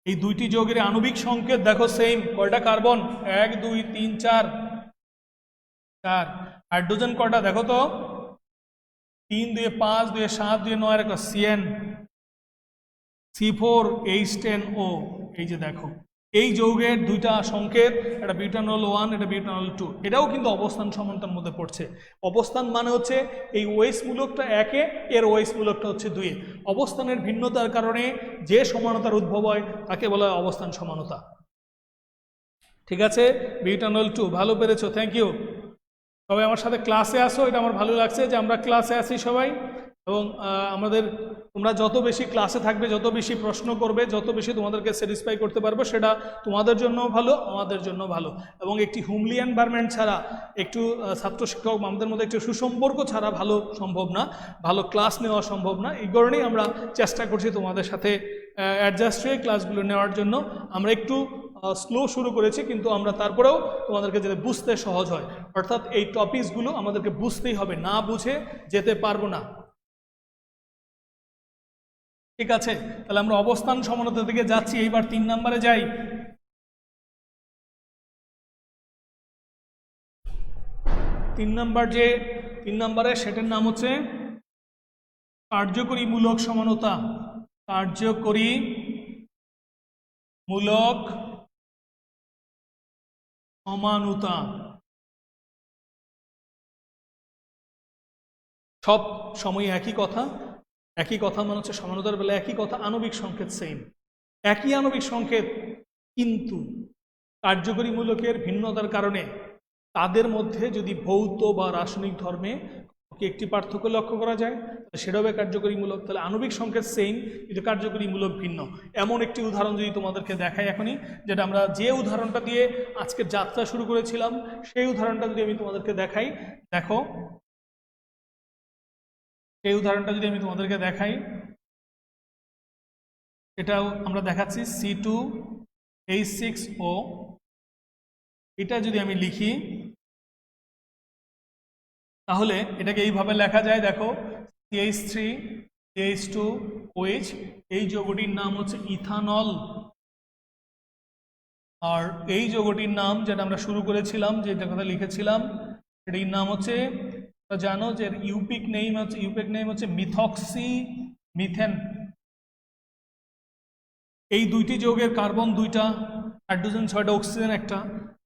এই দুইটি যৌগের আণবিক সংকেত দেখো সেম, কয়টা কার্বন, 1 2 3 4 4। হাইড্রোজেন কয়টা দেখো তো, 3 2 5 2 7 2 9 একটা CN, C4H10O। এই যে দেখো এই যৌগের দুইটা সংকেত, এটা বিউটানল 1, এটা বিউটানল 2, এটাও কিন্তু অবস্থান সমানতার মধ্যে পড়ছে। অবস্থান মানে হচ্ছে এই OH মূলকটা 1 এ, এর OH মূলকটা হচ্ছে 2 এ। অবস্থানের ভিন্নতার কারণে যে সমানতার উদ্ভব হয় তাকে বলা হয় অবস্থান সমানতা। ঠিক আছে, বিউটানল 2 ভালো পেরেছো, থ্যাংক ইউ। সবাই আমার সাথে ক্লাসে আসো, এটা আমার ভালো লাগছে যে আমরা ক্লাসে আছি সবাই। এবং তোমরা যত বেশি ক্লাসে থাকবে, যত বেশি প্রশ্ন করবে, যত বেশি তোমাদেরকে স্যাটিসফাই করতে পারবো, সেটা তোমাদের জন্য ভালো, আমাদের জন্য ভালো। এবং একটি হোমলি এনভায়রনমেন্ট ছাড়া, একটু ছাত্র শিক্ষক আমাদের মধ্যে একটু সুসম্পর্ক ছাড়া ভালো সম্ভব না, ভালো ক্লাস নেওয়া সম্ভব না। এই কারণেই আমরা চেষ্টা করছি তোমাদের সাথে অ্যাডজাস্ট হয়ে ক্লাসগুলো নেওয়ার জন্য। আমরা একটু স্লো শুরু করেছি, কিন্তু আমরা তারপরেও তোমাদেরকে যাতে বুঝতে সহজ হয়, অর্থাৎ এই টপিকসগুলো আমাদেরকে বুঝতেই হবে, না বুঝে যেতে পারবো না। ঠিক আছে, তাহলে আমরা অবস্থান সমানতা থেকে যাচ্ছি, এইবার 3 নম্বরে যাই। 3 নম্বরে সেটার নাম হচ্ছে কার্যকরী মূলক সমানতা। কার্যকরী মূলক সমানুতা। সব সময় একই কথা, একই কথা মানে হচ্ছে সমানতার বেলা একই কথা, আণবিক সংকেত সেম, একই আণবিক সংকেত, কিন্তু কার্যকরী মূলকের ভিন্নতার কারণে তাদের মধ্যে যদি ভৌত বা রাসায়নিক ধর্মে একটি পার্থক্য লক্ষ্য করা যায়, সেটা হবে কার্যকরী মূলক। তাহলে আণবিক সংকেত সেম কিন্তু কার্যকরী মূলক ভিন্ন। এমন একটি উদাহরণ যদি তোমাদেরকে দেখাই এখনই, যেটা আমরা যে উদাহরণটা দিয়ে আজকের যাত্রা শুরু করেছিলাম, সেই উদাহরণটা যদি আমি তোমাদেরকে দেখাই, দেখো এই উদাহরণটা যদি আমি তোমাদেরকে দেখাই, এটাও আমরা দেখাচ্ছি C2H6O। এটা যদি আমি লিখি তাহলে এটাকে এইভাবে লেখা যায়, দেখো CH3CH2OH, এই যৌগটির নাম হচ্ছে ইথানল। আর এই যৌগটির নাম যেটা আমরা শুরু করেছিলাম, যেটা কথা লিখেছিলাম, এটির নাম হচ্ছে, জানো যে ইউপিক নেম হচ্ছে মিথক্সি মিথেন। এই দুইটি যৌগের কার্বন 2টা, হাইড্রোজেন 6টা, অক্সিজেন 1টা,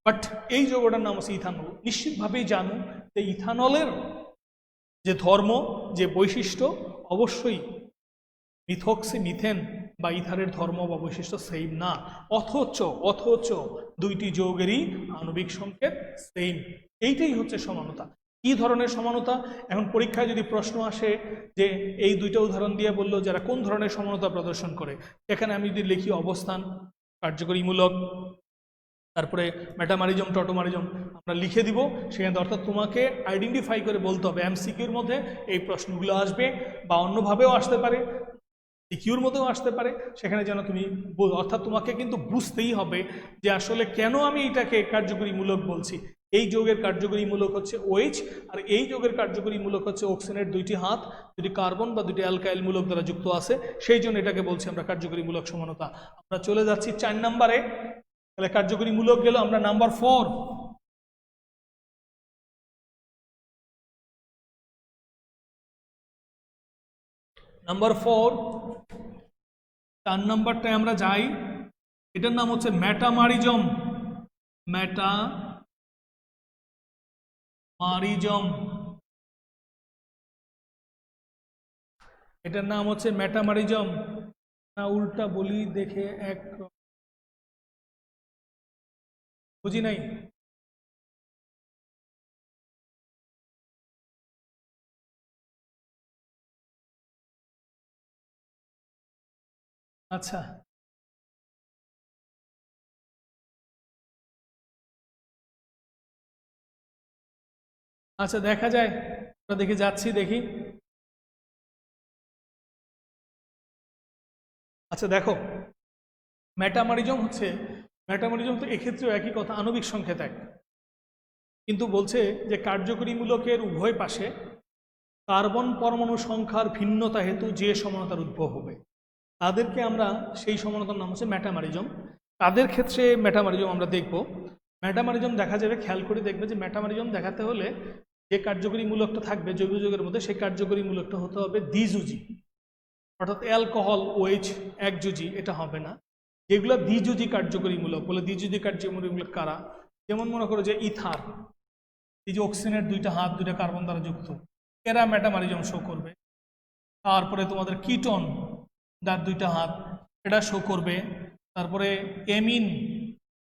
বাট এই যৌগটার নাম হচ্ছে ইথানল। নিশ্চিতভাবেই জানো যে ইথানলের যে ধর্ম, যে বৈশিষ্ট্য, অবশ্যই মিথক্সি মিথেন বা ইথারের ধর্ম বা বৈশিষ্ট্য সেম না, অথচ দুইটি যৌগেরই আণবিক সংকেত সেম। এইটাই হচ্ছে সমানতা। কি ধরনের সমানতা? এখন পরীক্ষায় যদি প্রশ্ন আসে যে এই দুইটা উদাহরণ দিয়ে বললো যারা কোন ধরনের সমানতা প্রদর্শন করে, এখানে আমি যদি লিখি অবস্থান, কার্যকরীমূলক, তারপরে মেটামারিজম, টটোমারিজম, আমরা লিখে দিব সেখানে। অর্থাৎ তোমাকে আইডেন্টিফাই করে বলতে হবে। এমসিকিউর মধ্যে এই প্রশ্নগুলো আসবে, বা অন্যভাবেও আসতে পারে, কিউর মধ্যেও আসতে পারে, সেখানে যেন তুমি, অর্থাৎ তোমাকে কিন্তু বুঝতেই হবে যে আসলে কেন আমি এটাকে কার্যকরী মূলক বলছি। এই যৌগের কার্যকরী মূলক হচ্ছে OH, আর এই যৌগের কার্যকরী মূলক হচ্ছে অক্সিজেনের 2টি হাত, 2টি কার্বন বা 2টি অ্যালকাইল মূলক দ্বারা যুক্ত আছে, সেই জন্য এটাকে বলছি আমরা কার্যকরী মূলক সমানতা। আমরা চলে যাচ্ছি 4 নম্বরে। তাহলে কার্যকরী মূলক গেল, আমরা নাম্বার 4। নাম্বার 4, 4 নম্বরটায় আমরা যাই। এটার নাম হচ্ছে মেটামারিজম। মেটামারিজম, এটার নাম হচ্ছে মেটামারিজম। না উল্টা বলি দেখে এক বুঝি নাই। আচ্ছা, আচ্ছা দেখা যায়, আমরা দেখে যাচ্ছি, দেখি। আচ্ছা দেখো, মেটামারিজম তো এক্ষেত্রেও একই কথা, আণবিক সংকেত এক, কিন্তু বলছে যে কার্যকরী মূলকের উভয় পাশে কার্বন পরমাণু সংখ্যার ভিন্নতা হেতু যে সমানতার উদ্ভব হবে তাদেরকে আমরা, সেই সমানতার নাম হচ্ছে মেটামারিজম। তাদের ক্ষেত্রে মেটামারিজম আমরা দেখব। মেটামারিজম দেখা যাবে, খেয়াল করে দেখবে যে মেটামারিজম দেখাতে হলে যে কার্যকরী মূলকটা থাকবে জৈব যৌগের মধ্যে, সেই কার্যকরী মূলকটা হতে হবে দ্বিযুজি, অর্থাৎ অ্যালকোহল ওএইচ একযুজি, এটা হবে না। যেগুলো দ্বিযুজি কার্যকরী মূলক বলে, দ্বিযুজি কার্যকরী মূলক কারা, যেমন মনে করো যে ইথার, এই যে অক্সিজেনের দুইটা হাত দুইটা কার্বন দ্বারা যুক্ত, এরা মেটামারিজম শো করবে। তারপরে তোমাদের কিটন যার দুইটা হাত, এটা শো করবে। তারপরে এমিন,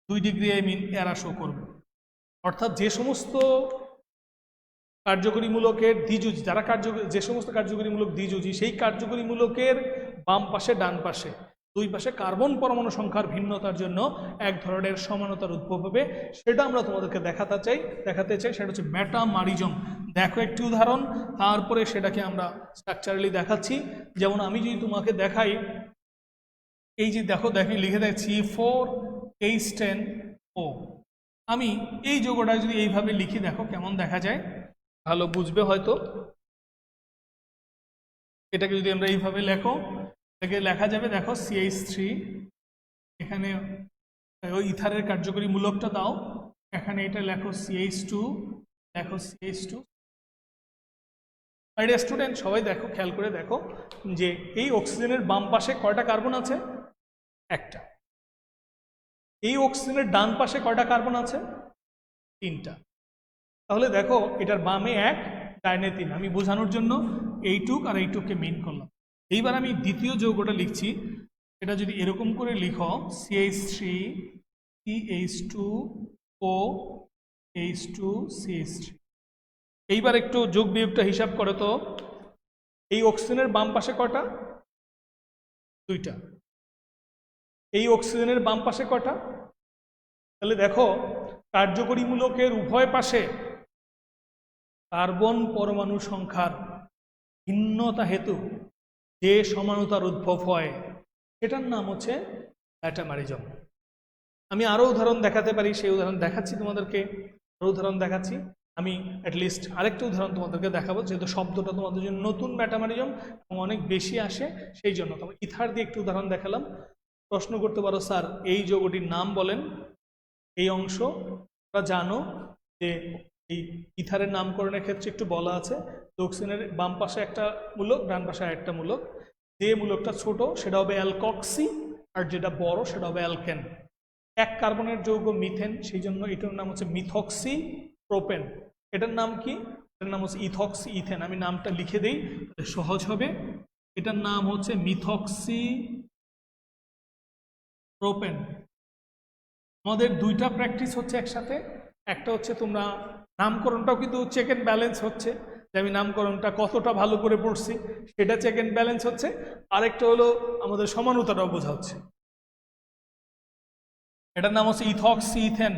2 ডিগ্রি এমিন, এরা শো করবে। অর্থাৎ যে সমস্ত কার্যকরী মূলকের দ্বিযুজি, যারা যে সমস্ত কার্যকরী মূলক দ্বিযুজি, সেই কার্যকরী মূলকের বাম পাশে ডান পাশে দুই পাশে কার্বন পরমাণু সংখ্যার ভিন্নতার জন্য এক ধরনের সমানতার উদ্ভব হবে। সেটা আমরা তোমাদেরকে দেখাতে চাই, সেটা হচ্ছে মেটামারিজম। দেখো একটি উদাহরণ, তারপরে সেটাকে আমরা স্ট্রাকচারালি দেখাচ্ছি। যেমন আমি যদি তোমাকে দেখাই, এই যে দেখো লিখে দেখছি 4H10O। আমি এই যৌগটা যদি এইভাবে লিখি, দেখো কেমন দেখা যায়, ভালো বুঝবে হয়তো। এটাকে যদি আমরা এইভাবে এটাকে লেখা যাবে, দেখো CH3, এখানে ওই ইথারের কার্যকরী মূলকটা দাও, এখানে এটা লেখো CH2, লেখো CH2। স্টুডেন্ট সবাই দেখো, খেয়াল করে দেখো যে এই অক্সিজেনের বাম পাশে কয়টা কার্বন আছে? একটা। এই অক্সিজেনের ডান পাশে কয়টা কার্বন আছে? 3টা। তাহলে দেখো এটার বামে 1, ডাইনে 3। আমি বোঝানোর জন্য এইটুক আর এইটুককে মিন করলাম। এইবার আমি দ্বিতীয় যৌগটা লিখছি, এটা যদি এরকম করে লিখো CH3 CH2O H2 CH3। এইবার একটু যোগ বিয়োগটা হিসাব করো তো। এই অক্সিজেনের বাম পাশে কয়টা? 2টা। এই অক্সিজেনের বাম পাশে কয়টা? তাহলে দেখো কার্যকরী মূলকের উভয় পাশে কার্বন পরমাণু সংখ্যার ভিন্নতা হেতু যে সমানতার উদ্ভব হয় সেটার নাম হচ্ছে মেটামারিজম। আমি আরও উদাহরণ দেখাতে পারি, সেই উদাহরণ দেখাচ্ছি তোমাদেরকে, আরও উদাহরণ দেখাচ্ছি। আমি অ্যাটলিস্ট আরেকটা উদাহরণ তোমাদেরকে দেখাবো, যেহেতু শব্দটা তোমাদের জন্য নতুন মেটামারিজম এবং অনেক বেশি আসে, সেই জন্য তোমার ইথার দিয়ে একটু উদাহরণ দেখালাম। প্রশ্ন করতে পারো, স্যার এই যৌগটির নাম বলেন। এই অংশ তোমরা জানো যে এই ইথারের নামকরণের ক্ষেত্রে একটু বলা আছে, অক্সিজেনের বাম পাশে একটা মূলক, ডান পাশে একটা মূলক। যে মূলকটা ছোট সেটা হবে অ্যালকক্সি, আর যেটা বড় সেটা হবে অ্যালকেন। 1 কার্বনের যৌগ মিথেন, সেই জন্য এটার নাম হচ্ছে মিথক্সি প্রোপেন। এটার নাম কি? এটার নাম হচ্ছে ইথক্সি ইথেন। আমি নামটা লিখে দিই, সহজ হবে। এটার নাম হচ্ছে মিথক্সি প্রোপেন। আমাদের 2টা প্র্যাকটিস হচ্ছে একসাথে। একটা হচ্ছে তোমরা নামকরণটাও কিন্তু চেক অ্যান্ড ব্যালেন্স হচ্ছে, যে আমি নামকরণটা কতটা ভালো করে পড়ছি সেটা চেক অ্যান্ড ব্যালেন্স হচ্ছে। আরেকটা হলো আমাদের সমানতাটাও বোঝা হচ্ছে। এটার নাম হচ্ছে ইথক্সি ইথেন।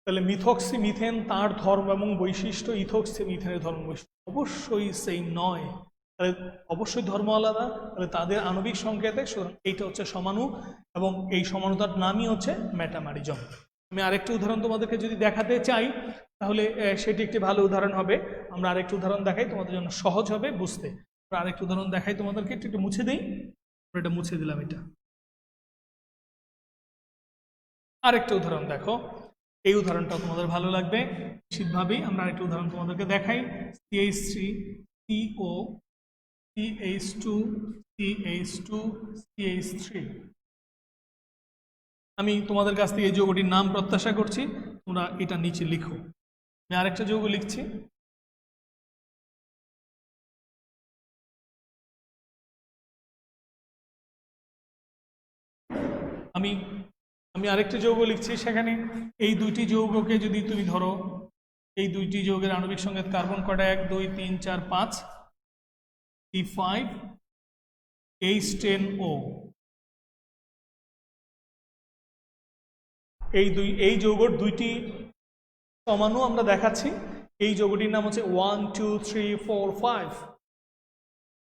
তাহলে মিথক্সি মিথেন তার ধর্ম এবং বৈশিষ্ট্য, ইথক্সি মিথেনের ধর্ম বৈশিষ্ট্য অবশ্যই সেই নয়। তাহলে অবশ্যই ধর্ম আলাদা, তাহলে তাদের আণবিক সংকেতে, সুতরাং এইটা হচ্ছে সমাণু এবং এই সমানুতার নামই হচ্ছে মেটামারিজম। আমি আরেকটি উদাহরণ তোমাদেরকে যদি দেখাতে চাই, তাহলে সেটি একটি ভালো উদাহরণ হবে। আমরা আরেকটি উদাহরণ দেখাই, তোমাদের জন্য সহজ হবে বুঝতে। আমরা আরেকটি উদাহরণ দেখাই তোমাদেরকে, একটু মুছে দিই। এটা মুছে দিলাম। এটা আরেকটা উদাহরণ দেখো, এই উদাহরণটা তোমাদের ভালো লাগবে নিশ্চিতভাবেই। আমরা আরেকটা উদাহরণ তোমাদেরকে দেখাই, CH3 CO CH2 CH2 CH3। আমি তোমাদের কাছ থেকে এই যৌগটির নাম প্রত্যাশা করছি, তোমরা এটা নিচে লিখো। আমি আরেকটা যৌগ লিখছি, আমি আরেকটা যৌগ লিখছি। সেখানে এই 2টি যৌগকে যদি তুমি ধরো, এই 2টি যৌগের আণবিক সংকেত কার্বন কয়টা? 1 2 3 4 5 C5H10O। এই যৌগর 2টি সমাণু আমরা দেখাচ্ছি। এই যৌগটির নাম হচ্ছে 1 2 3 4 5।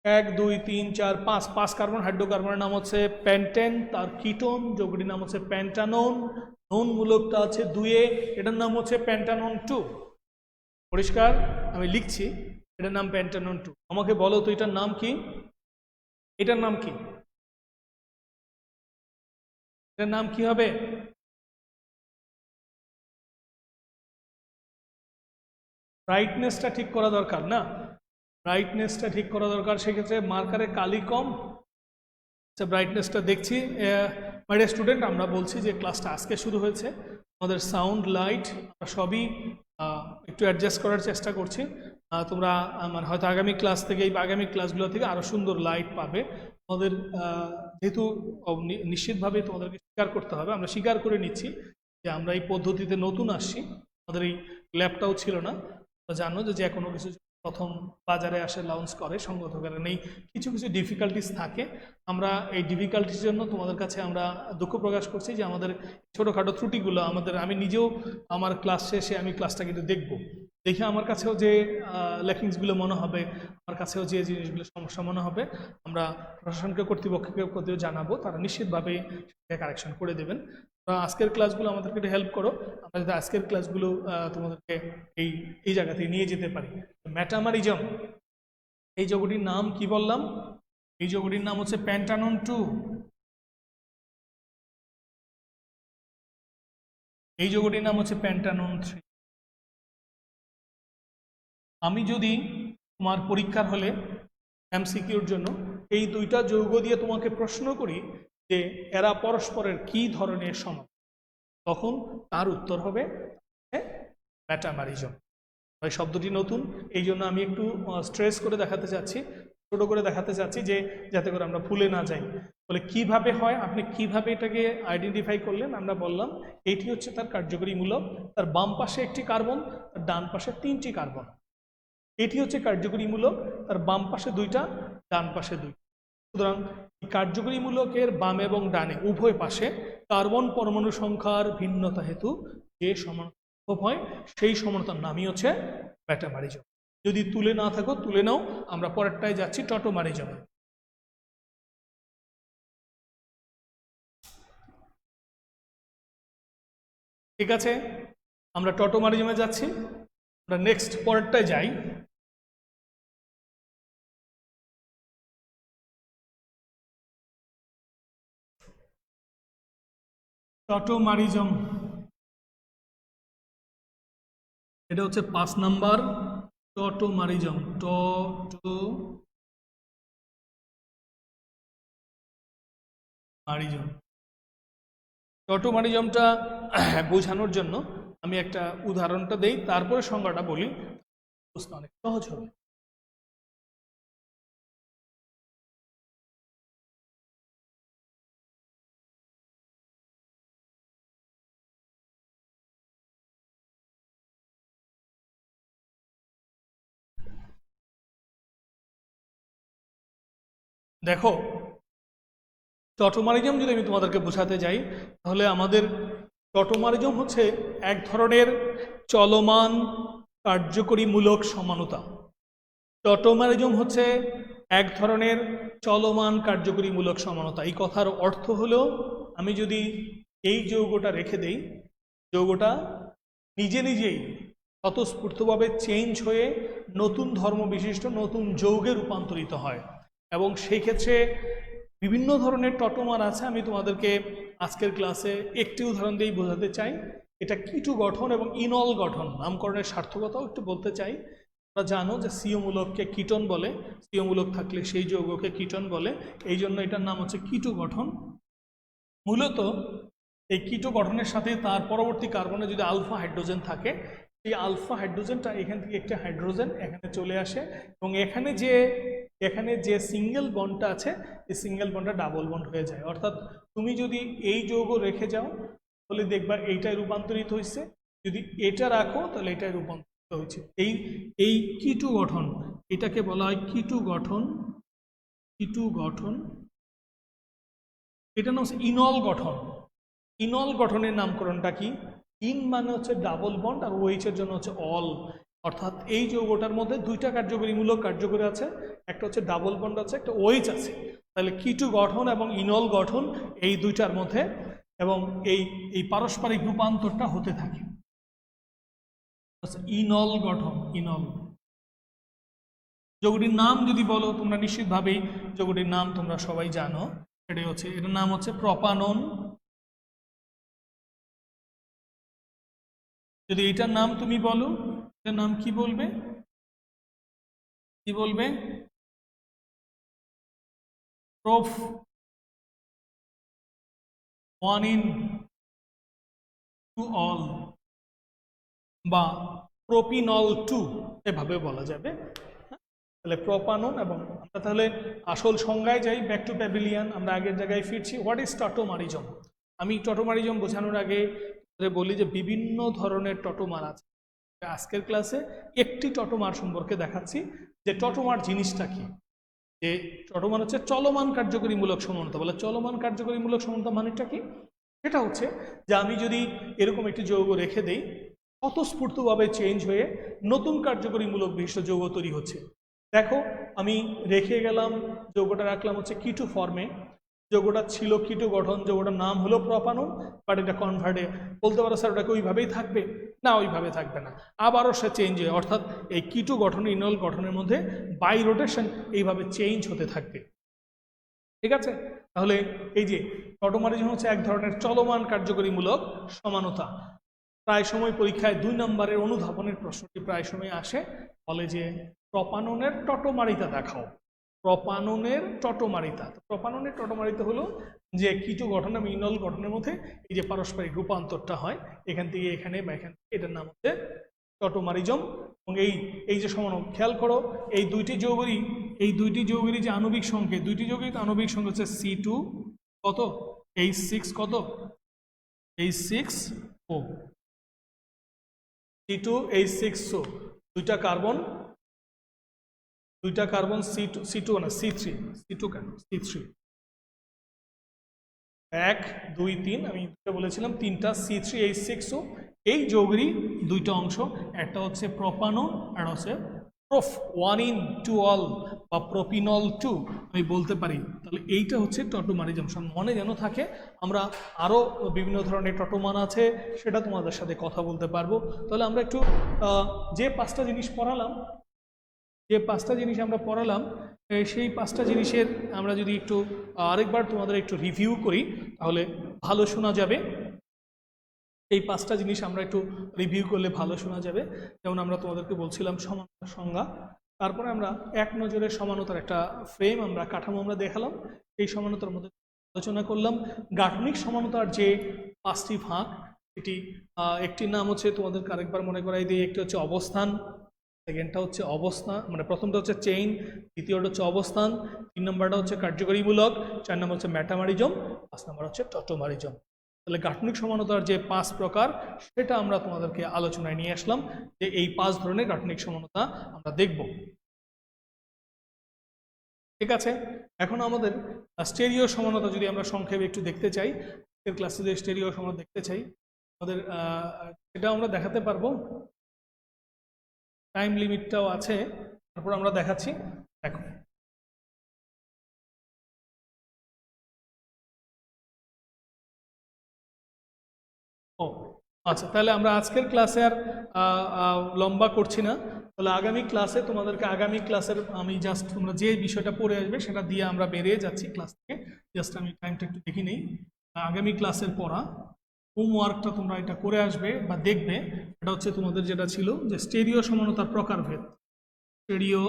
1 2 3 4 5 5 কার্বন হাইড্রোকার্বনের নাম হচ্ছে প্যান্টেন, তার কিটোন যৌগটির নাম হচ্ছে প্যান্টানোন, নোন মূলকটা আছে 2 এ, এটার নাম হচ্ছে প্যান্টানোন 2। পরিষ্কার, আমি লিখছি, এটার নাম প্যান্টানোন 2। আমাকে বলো তো এটার নাম কি? এটার নাম কি? এটার নাম কি হবে? ব্রাইটনেসটা ঠিক করা দরকার না, ব্রাইটনেসটা ঠিক করা দরকার। সেক্ষেত্রে মার্কারে কালি কম, আচ্ছা ব্রাইটনেসটা দেখছি। মাই ডিয়ার স্টুডেন্ট, আমরা বলছি যে ক্লাসটা আজকে শুরু হয়েছে, আমাদের সাউন্ড লাইট সবই একটু অ্যাডজাস্ট করার চেষ্টা করছি। তোমরা আমার হয়তো আগামী ক্লাস থেকে বা আগামী ক্লাসগুলো থেকে আরও সুন্দর লাইট পাবে। আমাদের যেহেতু নিশ্চিতভাবে তোমাদেরকে স্বীকার করতে হবে, আমরা স্বীকার করে নিচ্ছি যে আমরা এই পদ্ধতিতে নতুন আসছি, আমাদের এই ল্যাবটাও ছিল না। জানো যে কোনো কিছু প্রথম বাজারে আসে লঞ্চ করে সঙ্গত কারণে এই কিছু কিছু ডিফিকাল্টিস থাকে। আমরা এই ডিফিকাল্টির জন্য তোমাদের কাছে আমরা দুঃখ প্রকাশ করছি যে আমাদের ছোটোখাটো ত্রুটিগুলো আমি নিজেও আমার ক্লাস শেষে আমি ক্লাসটা কিন্তু দেখবো, দেখে আমার কাছেও যে ল্যাকিংসগুলো মনে হবে, আমার কাছেও যে জিনিসগুলো সমস্যা মনে হবে, আমরা প্রশাসনকে কর্তৃপক্ষকে জানাবো, তারা নিশ্চিতভাবে কারেকশন করে দেবেন। আজকের ক্লাসগুলো আমাদেরকে একটু হেল্প করো, আমরা যদি আজকের ক্লাসগুলো তোমাদেরকে এই জায়গাতে নিয়ে যেতে পারি। মেটামারিজম, এই যৌগটির নাম কি বললাম? এই যৌগটির নাম হচ্ছে প্যান্টানোন 2। এই যৌগটির নাম হচ্ছে প্যান্টানোন 3। আমি যদি তোমার পরীক্ষার হলে এমসিকিউর জন্য এই দুইটা যৌগ দিয়ে তোমাকে প্রশ্ন করি যে এরা পরস্পরের কি ধরনের সমান, তখন তার উত্তর হবে মেটামারিজম। এই শব্দটি নতুন, এই জন্য আমি একটু স্ট্রেস করে দেখাতে চাচ্ছি, ছোট করে দেখাতে চাচ্ছি, যে যাতে করে আমরা ভুলে না যাই। বলে কিভাবে হয়, আপনি কিভাবে এটাকে আইডেন্টিফাই করলেন? আমরা বললাম এইটি হচ্ছে তার কার্যকরী মূলক, তার বাম পাশে একটি কার্বন, তার ডান পাশে 3টি কার্বন। এটি হচ্ছে কার্যকরী মূলক, তার বাম পাশে 2টা, ডান পাশে 2টা। সুতরাং কার্যকরী মূলকের বাম এবং ডানে উভয় পাশে কার্বন পরমাণু সংখ্যার ভিন্নতা হেতু যে সমান হয় সেই সমানতার নামই হচ্ছে মেটামারিজম। যদি তুলে না থাকো তুলে নাও, আমরা পরেরটায় যাচ্ছি টটোমারিজমে। ঠিক আছে, আমরা টটোমারিজমে যাচ্ছি, আমরা নেক্সট পরেরটায় যাই। টটোমারিজম, এটা হচ্ছে 5 নাম্বার টটোমারিজম। টটোমারিজমটা বোঝানোর জন্য আমি একটা উদাহরণটা দেই, তারপরে সংজ্ঞাটা বলি, বুঝতে অনেক সহজ হবে। দেখো, টটোমারিজম যদি আমি তোমাদেরকে বোঝাতে যাই, তাহলে আমাদের টটোমারিজম হচ্ছে এক ধরনের চলমান কার্যকরী মূলক সমানতা। টটোমারিজম হচ্ছে এক ধরনের চলমান কার্যকরী মূলক সমানতা। এই কথার অর্থ হলো, আমি যদি এই যৌগটা রেখে দেই, যৌগটা নিজে নিজেই স্বতঃস্ফূর্তভাবে চেঞ্জ হয়ে নতুন ধর্ম বিশিষ্ট নতুন যৌগে রূপান্তরিত হয়। এবং সেই ক্ষেত্রে বিভিন্ন ধরনের টটোমার আছে, আমি তোমাদেরকে আজকের ক্লাসে একটি উদাহরণ দিয়েই বোঝাতে চাই। এটা কিটু গঠন এবং ইনল গঠন, নামকরণের সার্থকতাও একটু বলতে চাই। তোমরা জানো যে সিও মূলককে কিটন বলে, সিও মূলক থাকলে সেই যৌগকে কিটন বলে, এই জন্য এটার নাম হচ্ছে কিটু গঠন। মূলত এই কিটো গঠনের সাথে তার পরবর্তী কার্বনে যদি আলফা হাইড্রোজেন থাকে, এই আলফা হাইড্রোজেনটা এখান থেকে একটা হাইড্রোজেন এখানে চলে আসে, এবং এখানে যে সিঙ্গেল বন্ডটা আছে এই সিঙ্গেল বন্ডটা ডাবল বন্ড হয়ে যায়। অর্থাৎ তুমি যদি এই যৌগ রেখে যাও তাহলে দেখবা এইটাই রূপান্তরিত হয়েছে, যদি এটা রাখো তাহলে এটাই রূপান্তরিত হয়েছে। এই কিটু গঠন, এটাকে বলা হয় কিটু গঠন। এটা নাম হচ্ছে ইনল গঠন। ইনল গঠনের নামকরণটা কি? ইন মানে হচ্ছে ডাবল বন্ড, আর ওএইচ এর জন্য হচ্ছে অল। অর্থাৎ এই যৌগটার মধ্যে দুইটা কার্যকরীমূলক কার্যকরী আছে, একটা হচ্ছে ডাবল বন্ড আছে, একটা ওএইচ আছে। তাহলে কিটু গঠন এবং ইনল গঠন এই দুইটার মধ্যে, এবং এই পারস্পরিক রূপান্তরটা হতে থাকে। ইনল গঠন, ইনল। যৌগটির নাম যদি বলো তোমরা নিশ্চিতভাবেই যৌগটির নাম তোমরা সবাই জানো, সেটাই হচ্ছে, এটার নাম হচ্ছে প্রপানন। যদি এটার নাম তুমি বলো, এটার নাম কি বলবে? কি বলবে? প্রোফ 1in2all বা প্রোপিনল 2 এভাবে বলা যাবে। তাহলে প্রোপানন। এবং আমরা তাহলে আসল সংজ্ঞায় যাই, ব্যাক টু প্যাভিলিয়ন, আমরা আগের জায়গায় ফিরছি। What is tautomerism? আমি টটোমারিজম বোঝানোর আগে বলি যে বিভিন্ন ধরনের টটোমার আছে। আজকের ক্লাসে একটি টটোমার সম্পর্কে দেখাচ্ছি, যে টটোমার জিনিসটা কি। যে টটোমার হচ্ছে চলমান কার্যকরীমূলক সমানতা। বলে চলমান কার্যকরীমূলক সমানতা মানেটা কি? সেটা হচ্ছে যে আমি যদি এরকম একটি যৌগ রেখে দেই, স্বতঃস্ফূর্তভাবে চেঞ্জ হয়ে নতুন কার্যকরীমূলক বিশিষ্ট যৌগ তৈরি হচ্ছে। দেখো, আমি রেখে গেলাম, যৌগটা রাখলাম হচ্ছে কিটু ফর্মে, যৌগটা ছিল কিটু গঠন, যৌগটার নাম হলো প্রোপানন, বাট এটা কনভার্টে বলতে পারো স্যার ওটাকে ওইভাবেই থাকবে না, ওইভাবে থাকবে না, আবারও সে চেঞ্জ হয়। অর্থাৎ এই কিটু গঠন ইনল গঠনের মধ্যে বাই রোটেশন এইভাবে চেঞ্জ হতে থাকবে। ঠিক আছে? তাহলে এই যে টটোমারিজম হচ্ছে এক ধরনের চলমান কার্যকরীমূলক সমানতা। প্রায় সময় পরীক্ষায় 2 নম্বরের অনুধাবনের প্রশ্নটি প্রায় সময় আসে, বলে যে প্রপাননের টটোমারিতা দেখাও। প্রপাননের টটোমারিতা। প্রপাননের টটোমারিতা হলো যে কিটু গঠন এবং ইনল গঠনের মধ্যে এই যে পারস্পরিক রূপান্তরটা হয় এখান থেকে এখানে বা এখান থেকে, এটার নাম হচ্ছে টটোমারিজম। এবং এই যে সমান, খেয়াল করো এই দুইটি যৌগেরই যে আণবিক সংকেত, দুইটি যৌগের আণবিক সংকেত হচ্ছে C2 কত, H6 কত, H6O, C2 H6O, দুইটা কার্বন C2 না C3 কেন C3, 1 2 3, আমি বলেছিলাম তিনটা C3H6O। এই যৌগেরই দুইটা অংশ, একটা হচ্ছে প্রোপানন আর হচ্ছে প্রোফ 1in2all বা প্রোপিনল 2 আমি বলতে পারি। তাহলে এইটা হচ্ছে টটোমারিজম। মনে যেন থাকে, আমরা আরও বিভিন্ন ধরনের টটোমান আছে, সেটা তোমাদের সাথে কথা বলতে পারবো। তাহলে আমরা একটু যে 5টা জিনিস আমরা পড়ালাম, সেই 5টা জিনিসের আমরা যদি একটু আরেকবার তোমাদের একটু রিভিউ করি তাহলে ভালো শোনা যাবে। এই 5টা জিনিস আমরা একটু রিভিউ করলে ভালো শোনা যাবে। যেমন আমরা তোমাদেরকে বলছিলাম সমানতার সংজ্ঞা, তারপরে আমরা এক নজরে সমানতার একটা ফ্রেম, আমরা কাঠামো আমরা দেখালাম, এই সমানতার মধ্যে আলোচনা করলাম গাঠনিক সমানতার যে 5টি ভাগ। এটি একটির নাম হচ্ছে, তোমাদেরকে আরেকবার মনে করাই দিই, একটি হচ্ছে অবস্থান, সেকেন্ডটা হচ্ছে অবস্থান, মানে প্রথমটা হচ্ছে চেইন, দ্বিতীয়টা হচ্ছে অবস্থান, 3 নম্বরটা হচ্ছে কার্যকরীমূলক, 4 নম্বর হচ্ছে মেটামারিজম, 5 নম্বর হচ্ছে টটোমারিজম। তাহলে গাঠনিক সমানতার যে 5 প্রকার সেটা আমরা তোমাদেরকে আলোচনায় নিয়ে আসলাম, যে এই 5 ধরনের গাঠনিক সমানতা আমরা দেখব। ঠিক আছে? এখন আমাদের স্টেরিও সমানতা যদি আমরা সংক্ষেপে একটু দেখতে চাই, আজকের ক্লাসে যে স্টেরিও সমানতা দেখতে চাই আমাদের, সেটা আমরা দেখাতে পারবো। টাইম লিমিটটাও আছে, তারপর আমরা দেখাচ্ছি। দেখো, ও আচ্ছা, তাহলে আমরা আজকের ক্লাসে আর লম্বা করছি না। তাহলে আগামী ক্লাসে তোমাদেরকে, আগামী ক্লাসের আমি জাস্ট তোমরা যে বিষয়টা পড়ে আসবে সেটা দিয়ে আমরা বেরিয়ে যাচ্ছি ক্লাস থেকে। জাস্ট আমি টাইমটা একটু দেখি নেই। আগামী ক্লাসের পড়া হোমওয়ার্কটা তোমরা এটা করে আসবে বা দেখবে। এটা হচ্ছে তোমাদের যেটা ছিল যে স্টেরিও সমানতার প্রকারভেদ, স্টেরিও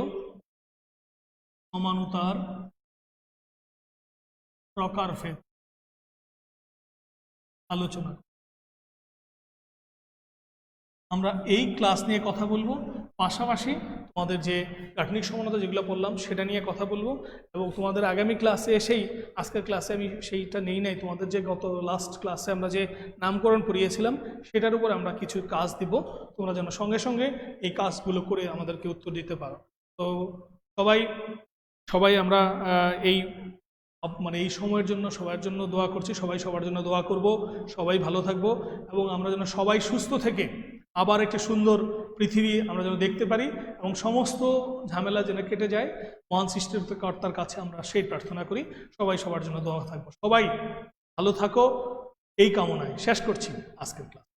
সমানতার প্রকারভেদ আলোচনা। আমরা এই ক্লাস নিয়ে কথা বলবো, পাশাপাশি তোমাদের যে গাঠনিক সমানতা যেগুলো বললাম সেটা নিয়ে কথা বলবো। এবং তোমাদের আগামী ক্লাসে এসেই, আজকের ক্লাসে আমি সেইটা নেই নাই, তোমাদের যে গত লাস্ট ক্লাসে আমরা যে নামকরণ পড়িয়েছিলাম সেটার উপর আমরা কিছু কাজ দিব, তোমরা যেন সঙ্গে সঙ্গে এই কাজগুলো করে আমাদেরকে উত্তর দিতে পারো। তো সবাই আমরা এই সময়ের জন্য সবার জন্য দোয়া করছি, সবাই সবার জন্য দোয়া করব, সবাই ভালো থাকবো এবং আমরা যেন সবাই সুস্থ থেকে আবার একটি সুন্দর পৃথিবী আমরা যেন দেখতে পারি এবং সমস্ত ঝামেলা যেন কেটে যায়। মহান সৃষ্টিকর্তার কাছে আমরা সেই প্রার্থনা করি। সবাই সবার জন্য দোয়া থাকবো। সবাই ভালো থাকো এই কামনায় শেষ করছি আজকের ক্লাস।